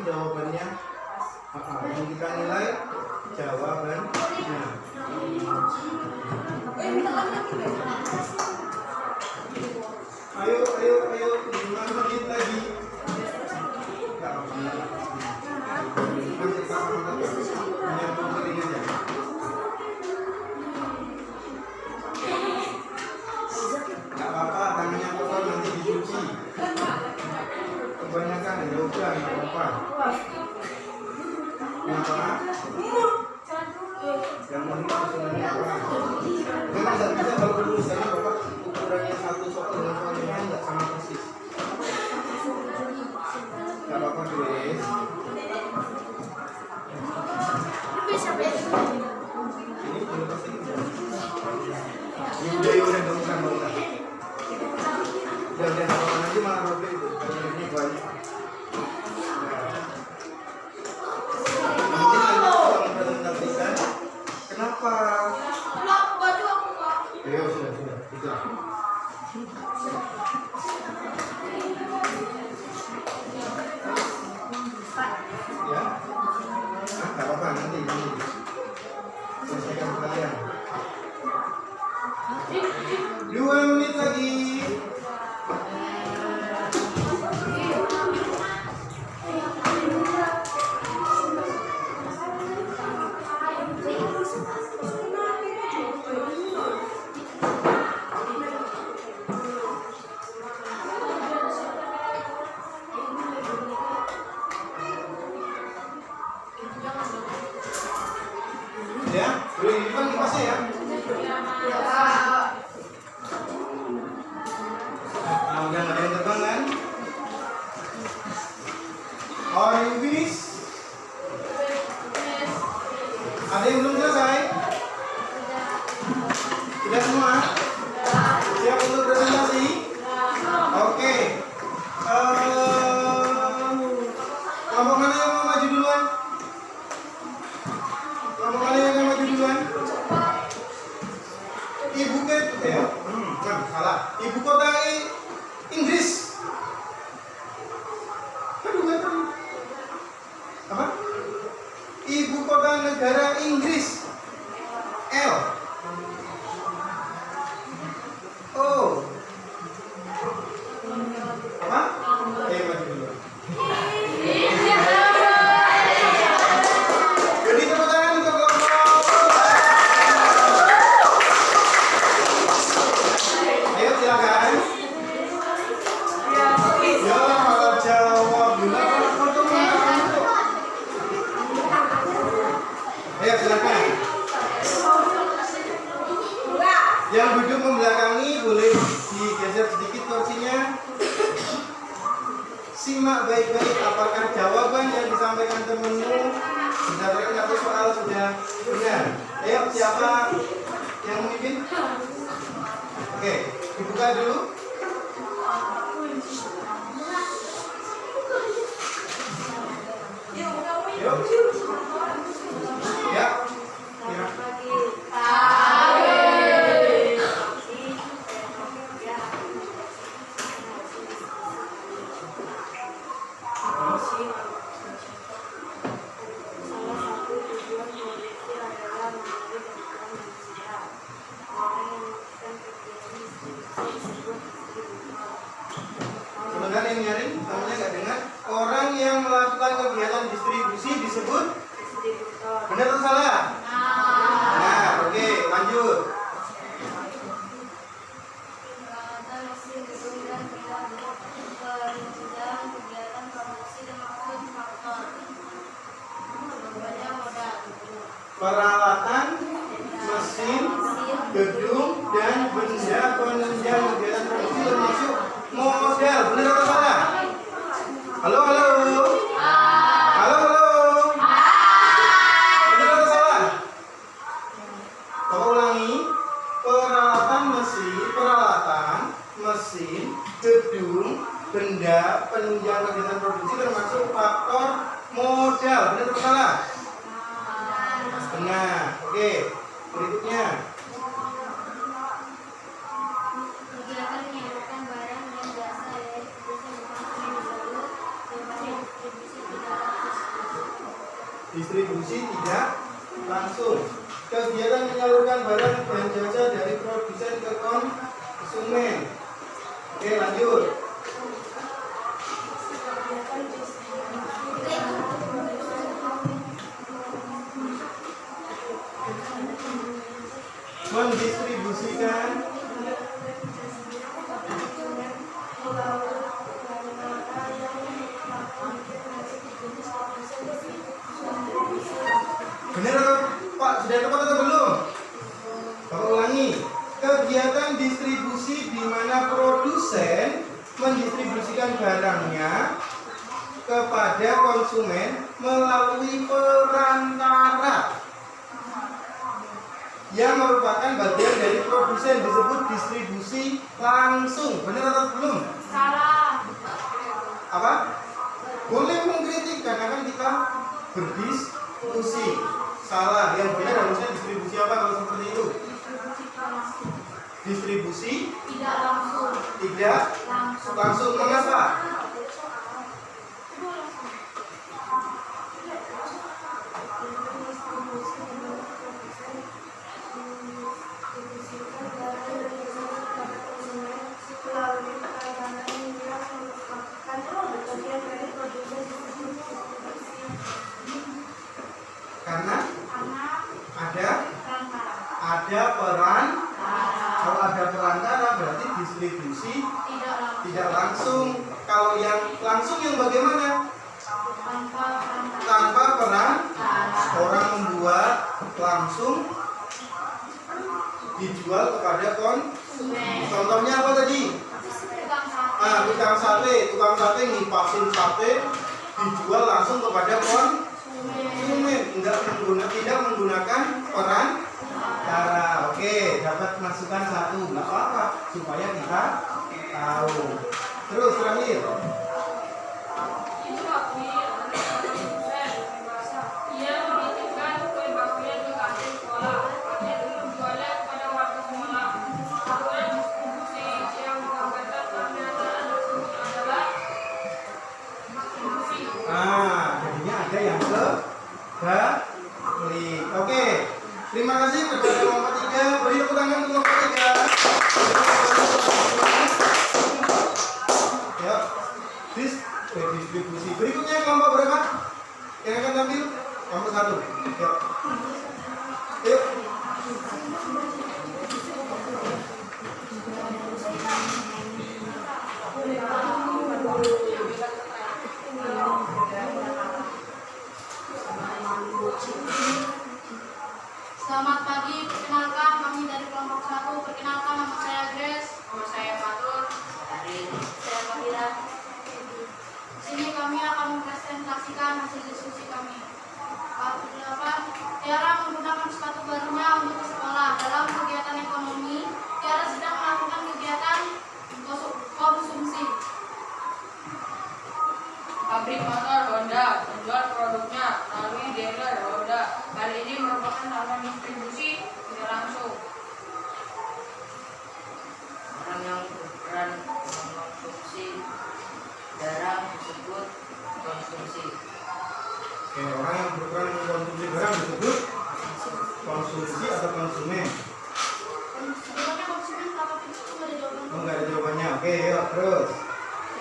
jawabannya. Yang kita nilai jawabannya. Ayo, 5 menit lagi. Nggak apa-apa. Nanti sama-sama menyambung kering aja. Nggak apa-apa, tangannya kotor nanti dicuci. Kebanyakan ya udah, nggak apa-apa. Kenapa? Yang penting usulannya apa? Memang nggak bisa kalau urusannya bapak ukurannya satu soal dengan soal yang lain nggak sama persis. Nggak apa-apa Grace. Ini belum pasti. Udah dong kan udah. Udah hafalan aja malah Robi itu. Karena ini banyak. Mungkin ada orang presentasikan. Kenapa? Ya sudah. Ya, nggak apa-apa nanti selesaikan kalian. 2 menit lagi. Ya, boleh dibuka kipasnya ya. Nah, udah nggak ada yang terbang kan? Are you finished? Ada yang belum selesai? Sudah semua? Siap untuk presentasi? Oke. Kelompok mana yang mau maju duluan? Kelompok mana yang mau maju duluan? Ibu kota, salah. Ibu kota Inggris. Aduh, nggak tahu. Apa? Ibu kota negara Inggris. L. O. Apa? Maju duluan. Jadi tepuk tangan untuk kelompok. Ayo silakan. Ya malah jawab dulu. Ayo silakan. Yang duduk membelakangi boleh digeser sedikit kursinya. Simak baik-baik apakah jawaban yang disampaikan temanmu berdasarkan satu soal sudah benar. Ayo siapa yang memimpin? Oke, dibuka dulu. Yuk. Ya. Sebenarnya yang nyaring, namanya nggak dengar. Orang yang melakukan kegiatan distribusi disebut benar atau salah? Nah, oke, lanjut. Peralatan, mesin, gedung, dan benda penunjang kegiatan produksi termasuk modal. Benar atau salah? Halo. Benar atau salah? Coba ulangi. Peralatan, mesin, gedung, benda penunjang kegiatan produksi termasuk faktor modal. Benar atau salah? Benar. Oke, berikutnya. Kegiatan menyalurkan barang dan jasa dari distribusi bukan hanya distribusi kendaraan distribusi tidak langsung. Kegiatan menyalurkan barang dan jasa dari produsen ke konsumen. Oke, lanjut. Mendistribusikan benar atau Pak? Sudah tepat atau belum? Bapak ulangi. Kegiatan distribusi di mana produsen mendistribusikan barangnya kepada konsumen melalui perantara yang merupakan bagian dari produsen disebut distribusi langsung. Benar atau belum? Salah. Apa? Boleh mengkritik karena kan kita berdiskusi. Salah. Yang benar harusnya distribusi apa kalau seperti itu? Distribusi Tidak langsung. tidak langsung. Mengapa? Karena ada peran. Kalau ada perantara berarti distribusi tidak langsung. Kalau yang langsung yang bagaimana? Tanpa peran, orang membuat langsung dijual kepada konsumen. Contohnya apa tadi? Tukang sate. Tukang sate ngipasin sate dijual langsung kepada konsumen. Tidak menggunakan peran. Oke, dapat masukan satu, nggak apa-apa, supaya kita tahu. Terus terakhir. Ia menitipkan kue bakunya ke kantin sekolah. Kantin itu menjualnya kepada warga sekolah. Aturan distribusi yang menggambarkan pernyataan tersebut adalah distribusi. Jadinya ada yang kebalik. Oke. Terima kasih kepada kelompok 3. Beri tepuk tangan untuk kelompok 3. Ya. Distribusi. Berikutnya kelompok berapa? Yang akan tampil? Kelompok 1. Ya. Yuk. Selamat pagi, perkenalkan kami dari kelompok 1. Perkenalkan nama saya Grace. Nama saya Fatur. Saya Fahira. Di sini kami akan mempresentasikan hasil diskusi kami. Part 8. Tiara menggunakan sepatu barunya untuk ke sekolah. Dalam kegiatan ekonomi, Tiara sedang melakukan kegiatan konsumsi. Pabrik motor Honda menjual produknya melalui dealer Honda. Hal ini merupakan saluran distribusi tidak langsung. Orang yang berperan mengkonsumsi barang disebut konsumsi. Oke, orang yang berperan mengkonsumsi barang disebut konsumsi atau konsumen. Sebenarnya konsumen apa itu nggak ada jawaban. Nggak ada jawabannya. Oke, yuk terus.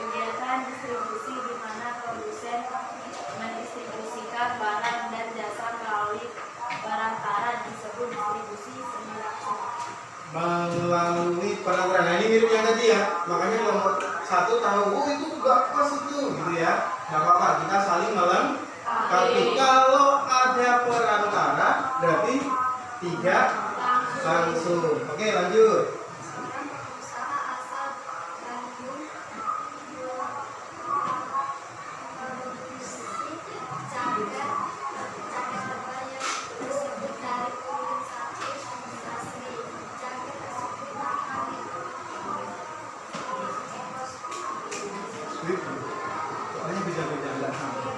Kegiatan distribusi di mana produsen mendistribusikan barang dan jasa melalui perantara disebut distribusi semi langsung. Melalui perantara. Nah, ini mirip yang tadi ya. Makanya kelompok 1 tahu, oh itu nggak pas itu, gitu ya. Nggak apa-apa, kita saling melengkapi. Kalau ada perantara, berarti tidak langsung. Oke, lanjut. Soalnya beda-beda nggak sama.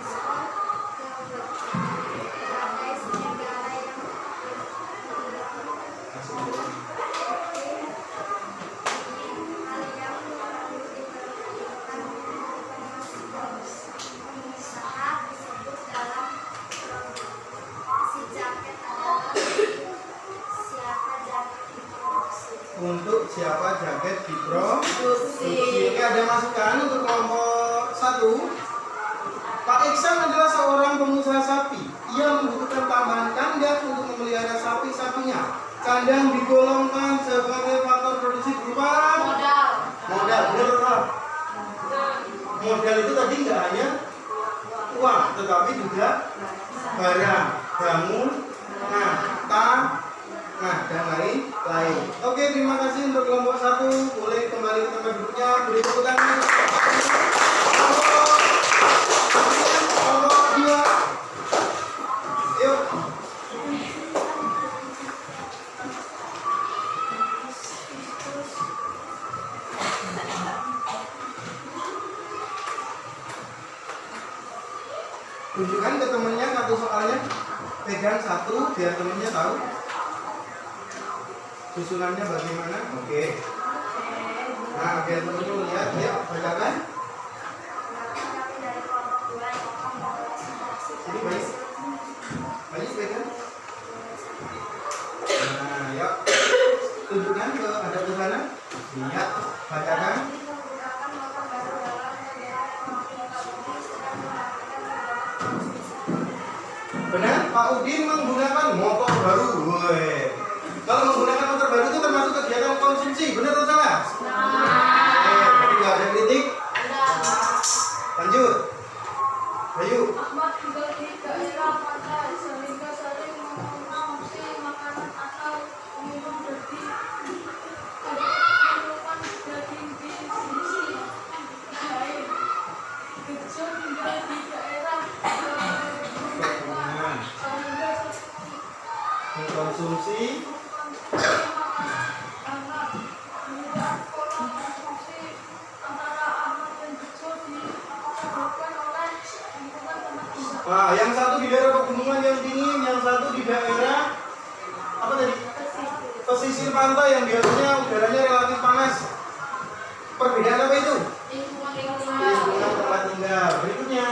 Oke, ada masukan untuk kelompok 1. Pak Iksan adalah seorang pengusaha sapi. Ia membutuhkan tambahan kandang untuk memelihara sapi-sapinya. Kandang digolongkan sebagai faktor produksi berupa Modal. modal. Benar atau salah? Modal itu tadi nggak hanya uang, tetapi juga barang, bangun, dan lain-lain. Oke, terima kasih untuk kelompok 1. Boleh kembali ke tempat duduknya. Beri tepuk tangan. Kelompok 2. Yuk. Tunjukkan ke temennya satu soalnya. Pegang satu biar temennya tahu susunannya bagaimana. Oke. Nah, biar temennya lihat. Ya, bacakan. Ini baik. Baik pegang. Nah, yuk. Tunjukkan ke ada ke sana. Lihat, bacakan. Benar, Pak Udin menggunakan motor baru. Woi. Kalau menggunakan motor baru itu termasuk kegiatan konsumsi, benar atau salah? Tapi nggak ada kritik. Lanjut. Ayo. Ahmad tinggal di daerah pantai sehingga sering mengkonsumsi makanan atau minum daging di sisi lain. Bejo tinggal di daerah sehingga Mengkonsumsi Nah, yang satu di daerah pegunungan yang dingin, yang satu di daerah apa tadi? Pesisir pantai yang biasanya udaranya relatif panas. Perbedaan apa itu? Lingkungan tempat tinggal. Berikutnya.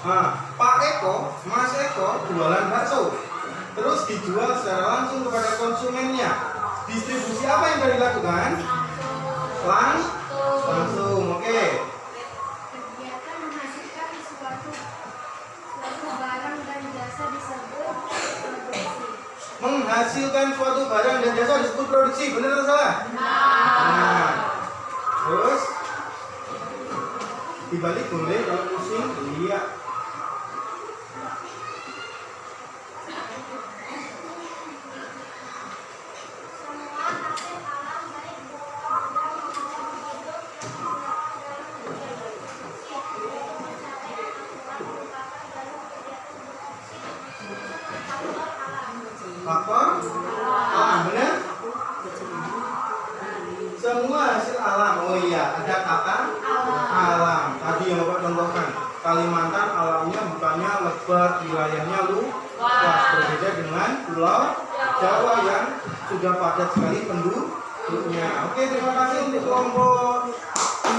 Nah, Pak Eko, Mas Eko jualan bakso. Terus dijual secara langsung kepada konsumennya. Distribusi apa yang sudah dilakukan? Langsung, oke. Kegiatan menghasilkan suatu barang dan jasa disebut produksi. Menghasilkan suatu barang dan jasa disebut produksi, benar atau salah? Nah. Terus dibalik boleh kalau pusing, iya. Faktor alam, benar? Semua hasil alam. Oh iya, ada kata alam. Tadi yang Bapak contohkan, Kalimantan alamnya bukannya lebat, wilayahnya luas, berbeda dengan Pulau Jawa yang sudah padat sekali penduduknya. Oke, terima kasih untuk kelompok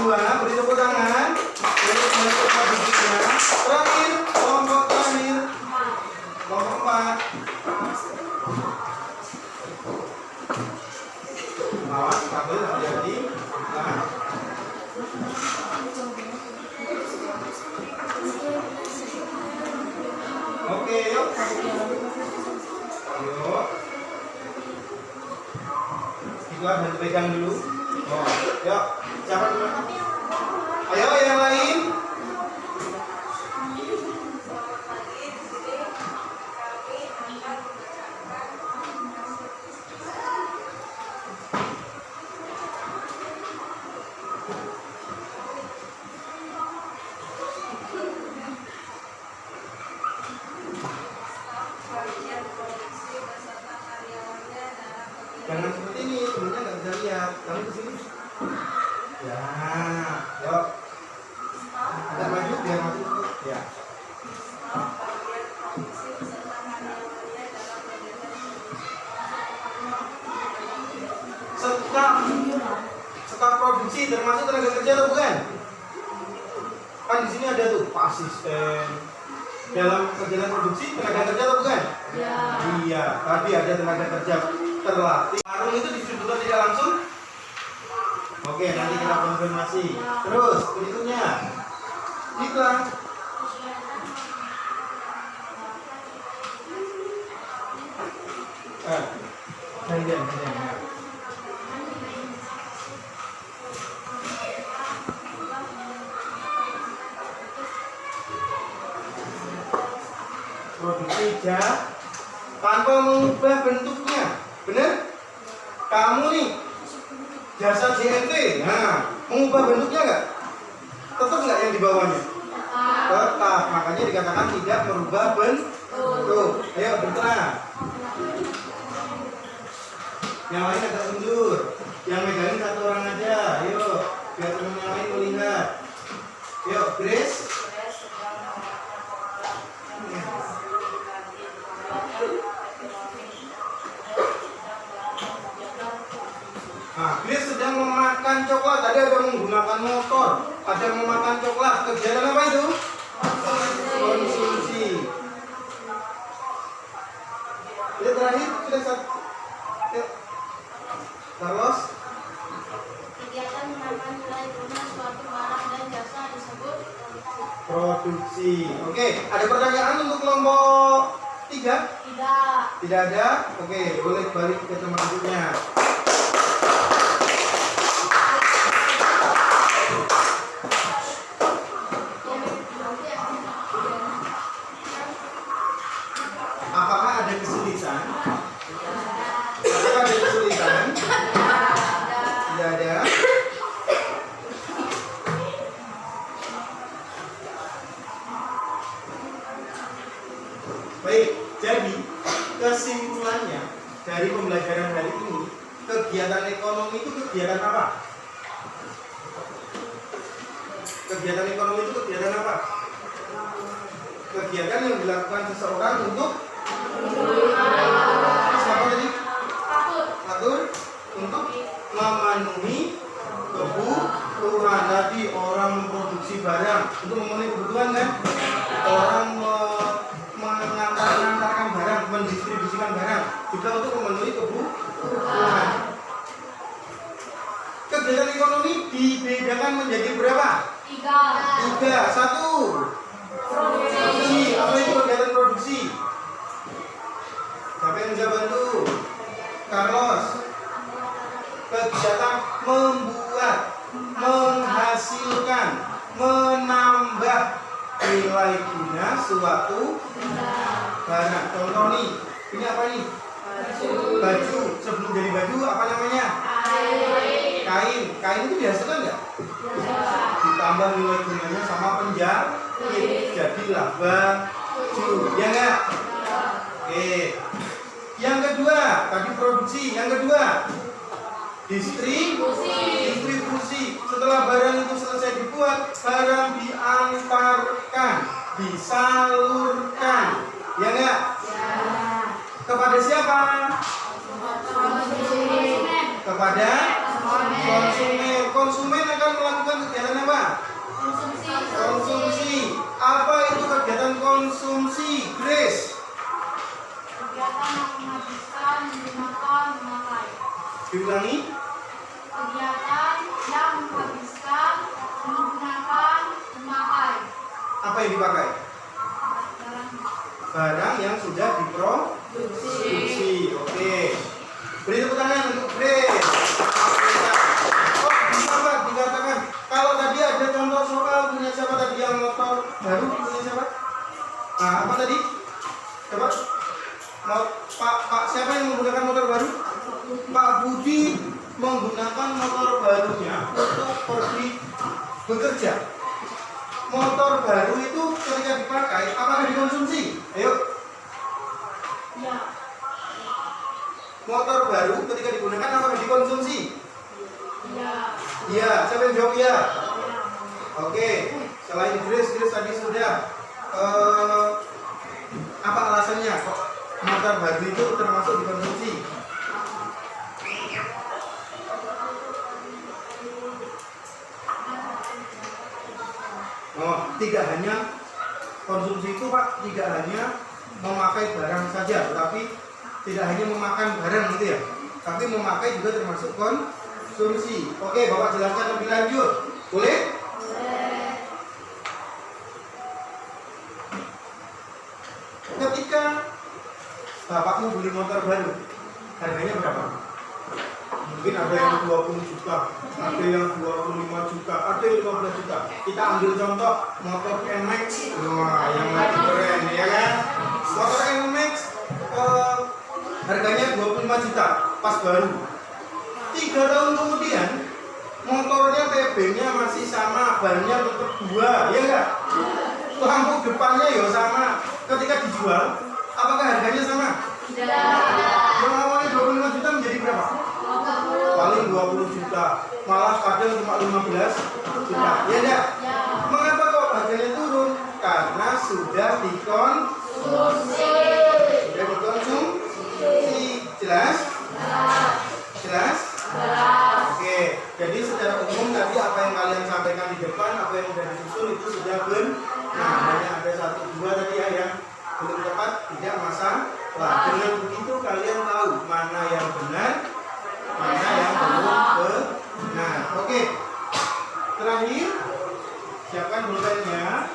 2. Beri tepuk tangan. Untuk menutup duduknya. Terakhir, kelompok terakhir, kelompok 4. Awas, kabel hati-hati. Nah. Oke, yuk. Yuk. Kita pegang dulu. Oh, yuk. Siapa dulu? Ayo, yang lain. Jangan seperti ini, temennya nggak bisa lihat. Kamu kesini. Ya, yuk. asisten. Dalam kegiatan produksi tenaga kerja atau bukan? Ya. Iya, tadi ada tenaga kerja terlatih. Warung itu distributor tidak langsung? Oke, nanti kita konfirmasi. Terus berikutnya, iklan. Gantian. Produksi tanpa mengubah bentuknya, benar? Kamu nih jasa JNT, nah mengubah bentuknya nggak? Tetap nggak yang di bawahnya? Tetap, makanya dikatakan tidak merubah bentuk. Ayo berterang. Yang lain agak mundur, yang megangin satu orang aja. Ayo, biar teman yang lain melihat. Yuk, Grace. Nah, Grace sedang memakan coklat. Tadi ada menggunakan motor, ada yang memakan coklat. Kegiatan apa itu? Konsumsi. Yang terakhir sudah satu. Yuk. Carlos. Kegiatan menambah nilai guna suatu barang dan jasa disebut Produksi. Oke, ada pertanyaan untuk kelompok 3? tidak. Tidak ada? Oke, boleh balik ke tempat duduknya. Apakah ada kesulitan? Apakah ada kesulitan? Tidak ada. Baik, jadi kesimpulannya dari pembelajaran hari ini, kegiatan ekonomi itu kegiatan apa? Kegiatan ekonomi itu kegiatan apa? Kegiatan yang dilakukan seseorang untuk siapa tadi? Atur untuk memenuhi kebutuhan. Tadi orang memproduksi barang untuk memenuhi kebutuhan kan? Orang mengantarkan barang, mendistribusikan barang juga untuk memenuhi kebutuhan. Kegiatan ekonomi dibedakan menjadi berapa? 3. 1. Produksi. Apa itu kegiatan produksi? Siapa yang bisa bantu? Carlos. Kegiatan membuat, menghasilkan, menambah nilai guna suatu barang. Contoh nih, ini apa nih? Baju. Sebelum jadi baju apa namanya? Kain. Kain itu dihasilkan nggak? Ditambah nilai gunanya sama penjahit, jadilah baju. Ya nggak? Oke. Yang kedua, tadi produksi. Yang kedua, distribusi. Setelah barang itu selesai dibuat, barang diantarkan, disalurkan. Ya nggak? Kepada siapa? Kepada konsumen. Konsumen akan melakukan kegiatan apa? Konsumsi. Apa itu kegiatan konsumsi, Grace? Kegiatan yang menghabiskan, menggunakan, memakai. Diulangi. Kegiatan yang menghabiskan, menggunakan, memakai. Apa yang dipakai? Barang Barang yang sudah diproduksi. Oke. Beri tepuk tangan untuk Grace. Oh, bisa Pak dikatakan. Kalau tadi ada contoh soal punya siapa tadi yang motor baru punya siapa? Nah, apa tadi? Coba. Pak siapa yang menggunakan motor baru? Pak Budi menggunakan motor barunya untuk pergi bekerja. Motor baru itu ketika dipakai apakah dikonsumsi? Ayo. ya. Motor baru ketika digunakan apakah dikonsumsi? Ya. Iya. Siapa yang jawab ya? Oke. Selain Grace tadi sudah apa alasannya kok motor baru itu termasuk dikonsumsi? Oh, tidak hanya Konsumsi itu Pak tidak hanya memakai barang saja, tetapi tidak hanya memakan barang gitu ya, tapi memakai juga termasuk konsumsi. Oke, Bapak jelaskan lebih lanjut. Boleh? Ketika bapakmu beli motor baru, harganya berapa? Mungkin ada yang 20 juta, ada yang 25 juta, ada yang 15 juta. Kita ambil contoh motor NMAX. Wah, yang lagi keren ya kan? Motor NMAX harganya 25 juta pas baru. 3 tahun kemudian motornya TB-nya masih sama, bannya tetap 2, ya enggak? Lampu depannya ya sama. Ketika dijual, apakah harganya sama? Yang awalnya 25 juta menjadi berapa? Paling 20 juta, malah kadang cuma 15 juta. Ya enggak? Mengapa kok harganya turun? Karena sudah dikonsumsi. Sudah dikonsumsi. Jelas? Jelas? Oke, jadi secara umum tadi apa yang kalian sampaikan di depan, apa yang sudah disusun itu sudah benar. Nah, hanya ada 1, 2 tadi ya yang belum tepat, tidak masalah. Dengan begitu kalian tahu mana yang benar, mana yang belum benar. Oke, terakhir siapkan pulpennya.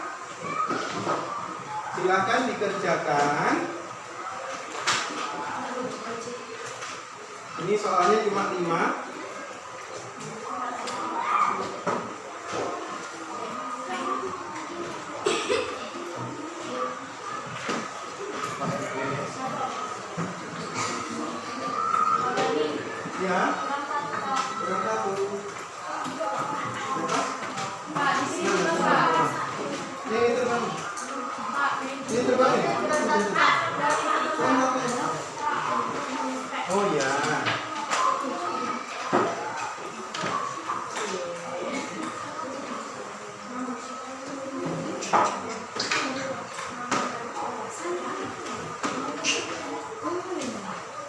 Silahkan dikerjakan. Ini soalnya cuma 5. Ya, berangkat dulu. Ini terbang. Ini terbang ya? Oh ya.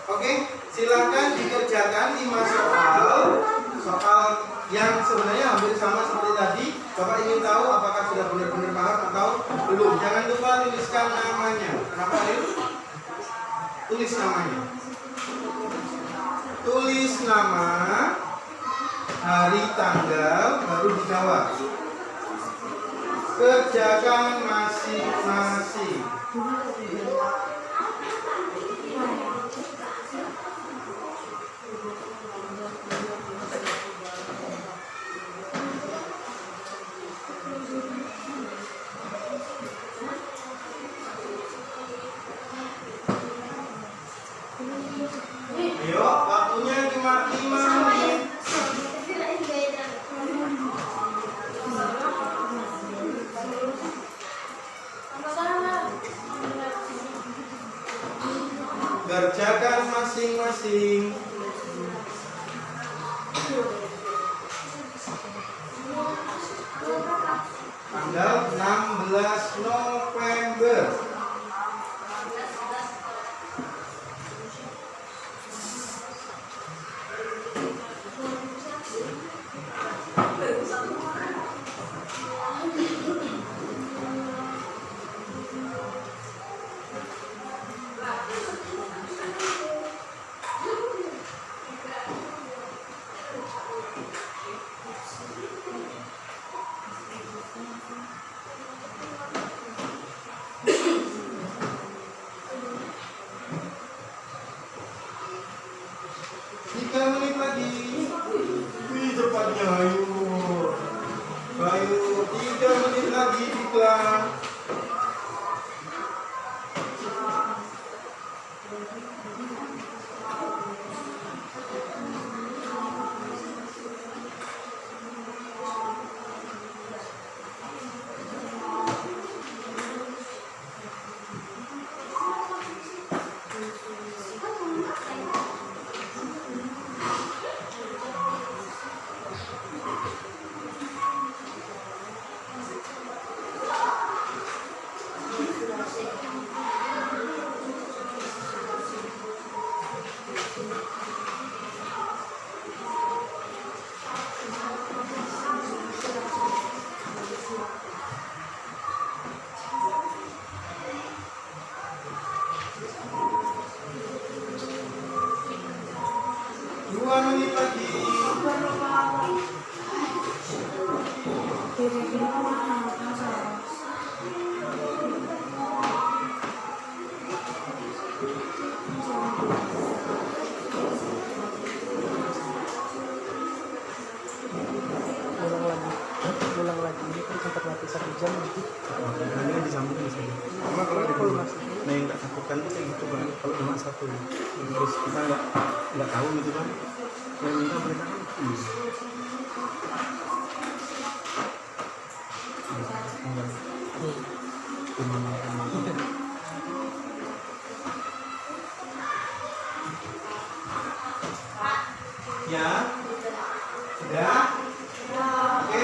Oke, silakan dikerjakan 5 soal yang sebenarnya hampir sama seperti tadi. Bapak ingin tahu apakah sudah benar-benar paham atau belum. Jangan lupa tuliskan namanya. Kenapa Lil? Tulis namanya. Tulis nama, hari, tanggal, baru dijawab. Kerjakan masing-masing. Ayo, waktunya cuma 5 menit. Kerjakan masing-masing. Tanggal 16 November. kan tuh kayak gitu kan kalau cuma satu terus kita nggak tahu gitu kan yang minta mereka kan ya sudah oke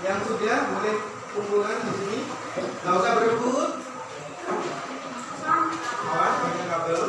yang sudah boleh kumpulkan di sini nggak usah berebut awas banyak kabel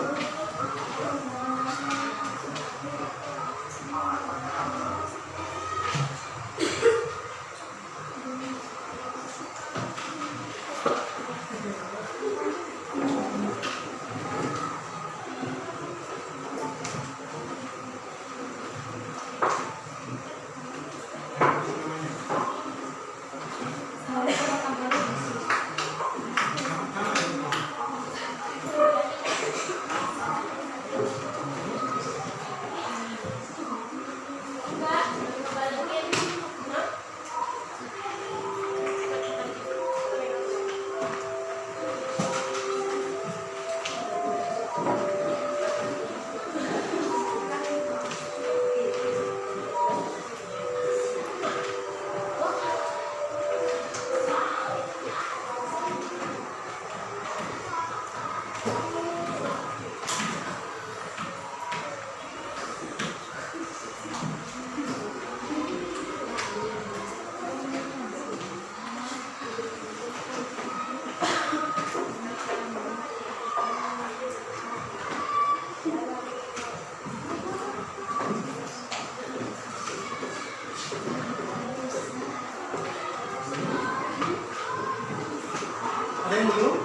ada yang belum?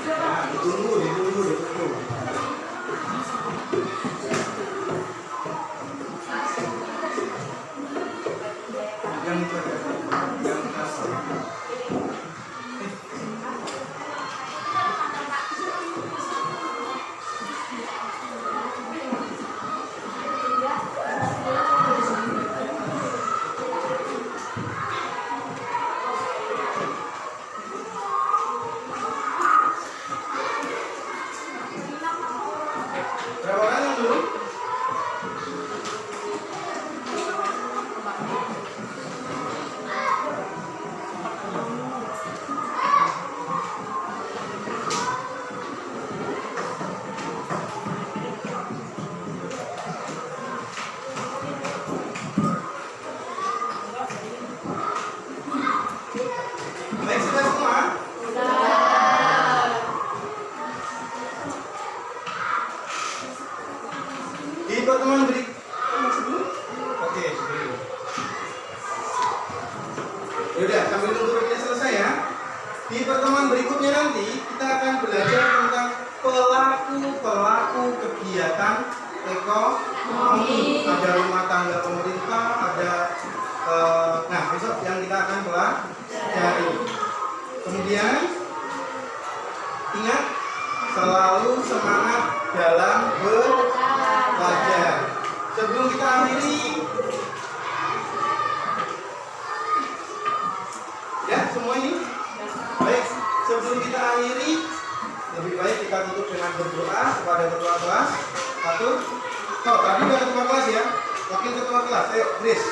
Nah, ditunggu. Yang itu ada, yang kasar. Berapa orang yang belum? Baik, sudah semua? Di pertemuan oke, sebelum. Yaudah, sambil nunggu reviewnya selesai ya. Di pertemuan berikutnya nanti kita akan belajar tentang pelaku kegiatan ekonomi. Ada rumah tangga pemerintah, ada nah besok yang kita akan pelajari. Kemudian ingat selalu semangat dalam belajar. Sebelum kita akhiri, ya semua ini baik. Sebelum kita akhiri, lebih baik kita tutup dengan berdoa kepada ketua kelas. Satu, tadi udah ketua kelas ya, wakil ketua kelas, ayo Grace.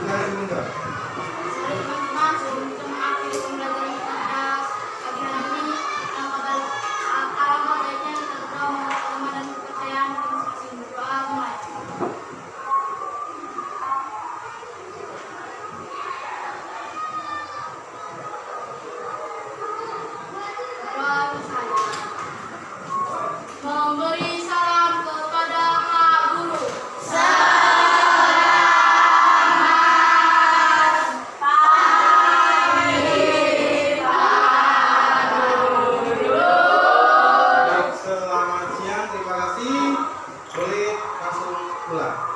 Nah, ini Teman-teman, sebelum kita mengakhiri pembelajaran kita pada pagi hari ini, alangkah baiknya kita berdoa memohon agama dan kepercayaan kita masing-masing. Berdoa mulai. Berdoa bersama. Memberi salam kepada Pak Guru. Selamat siang, terima kasih. Boleh langsung pulang.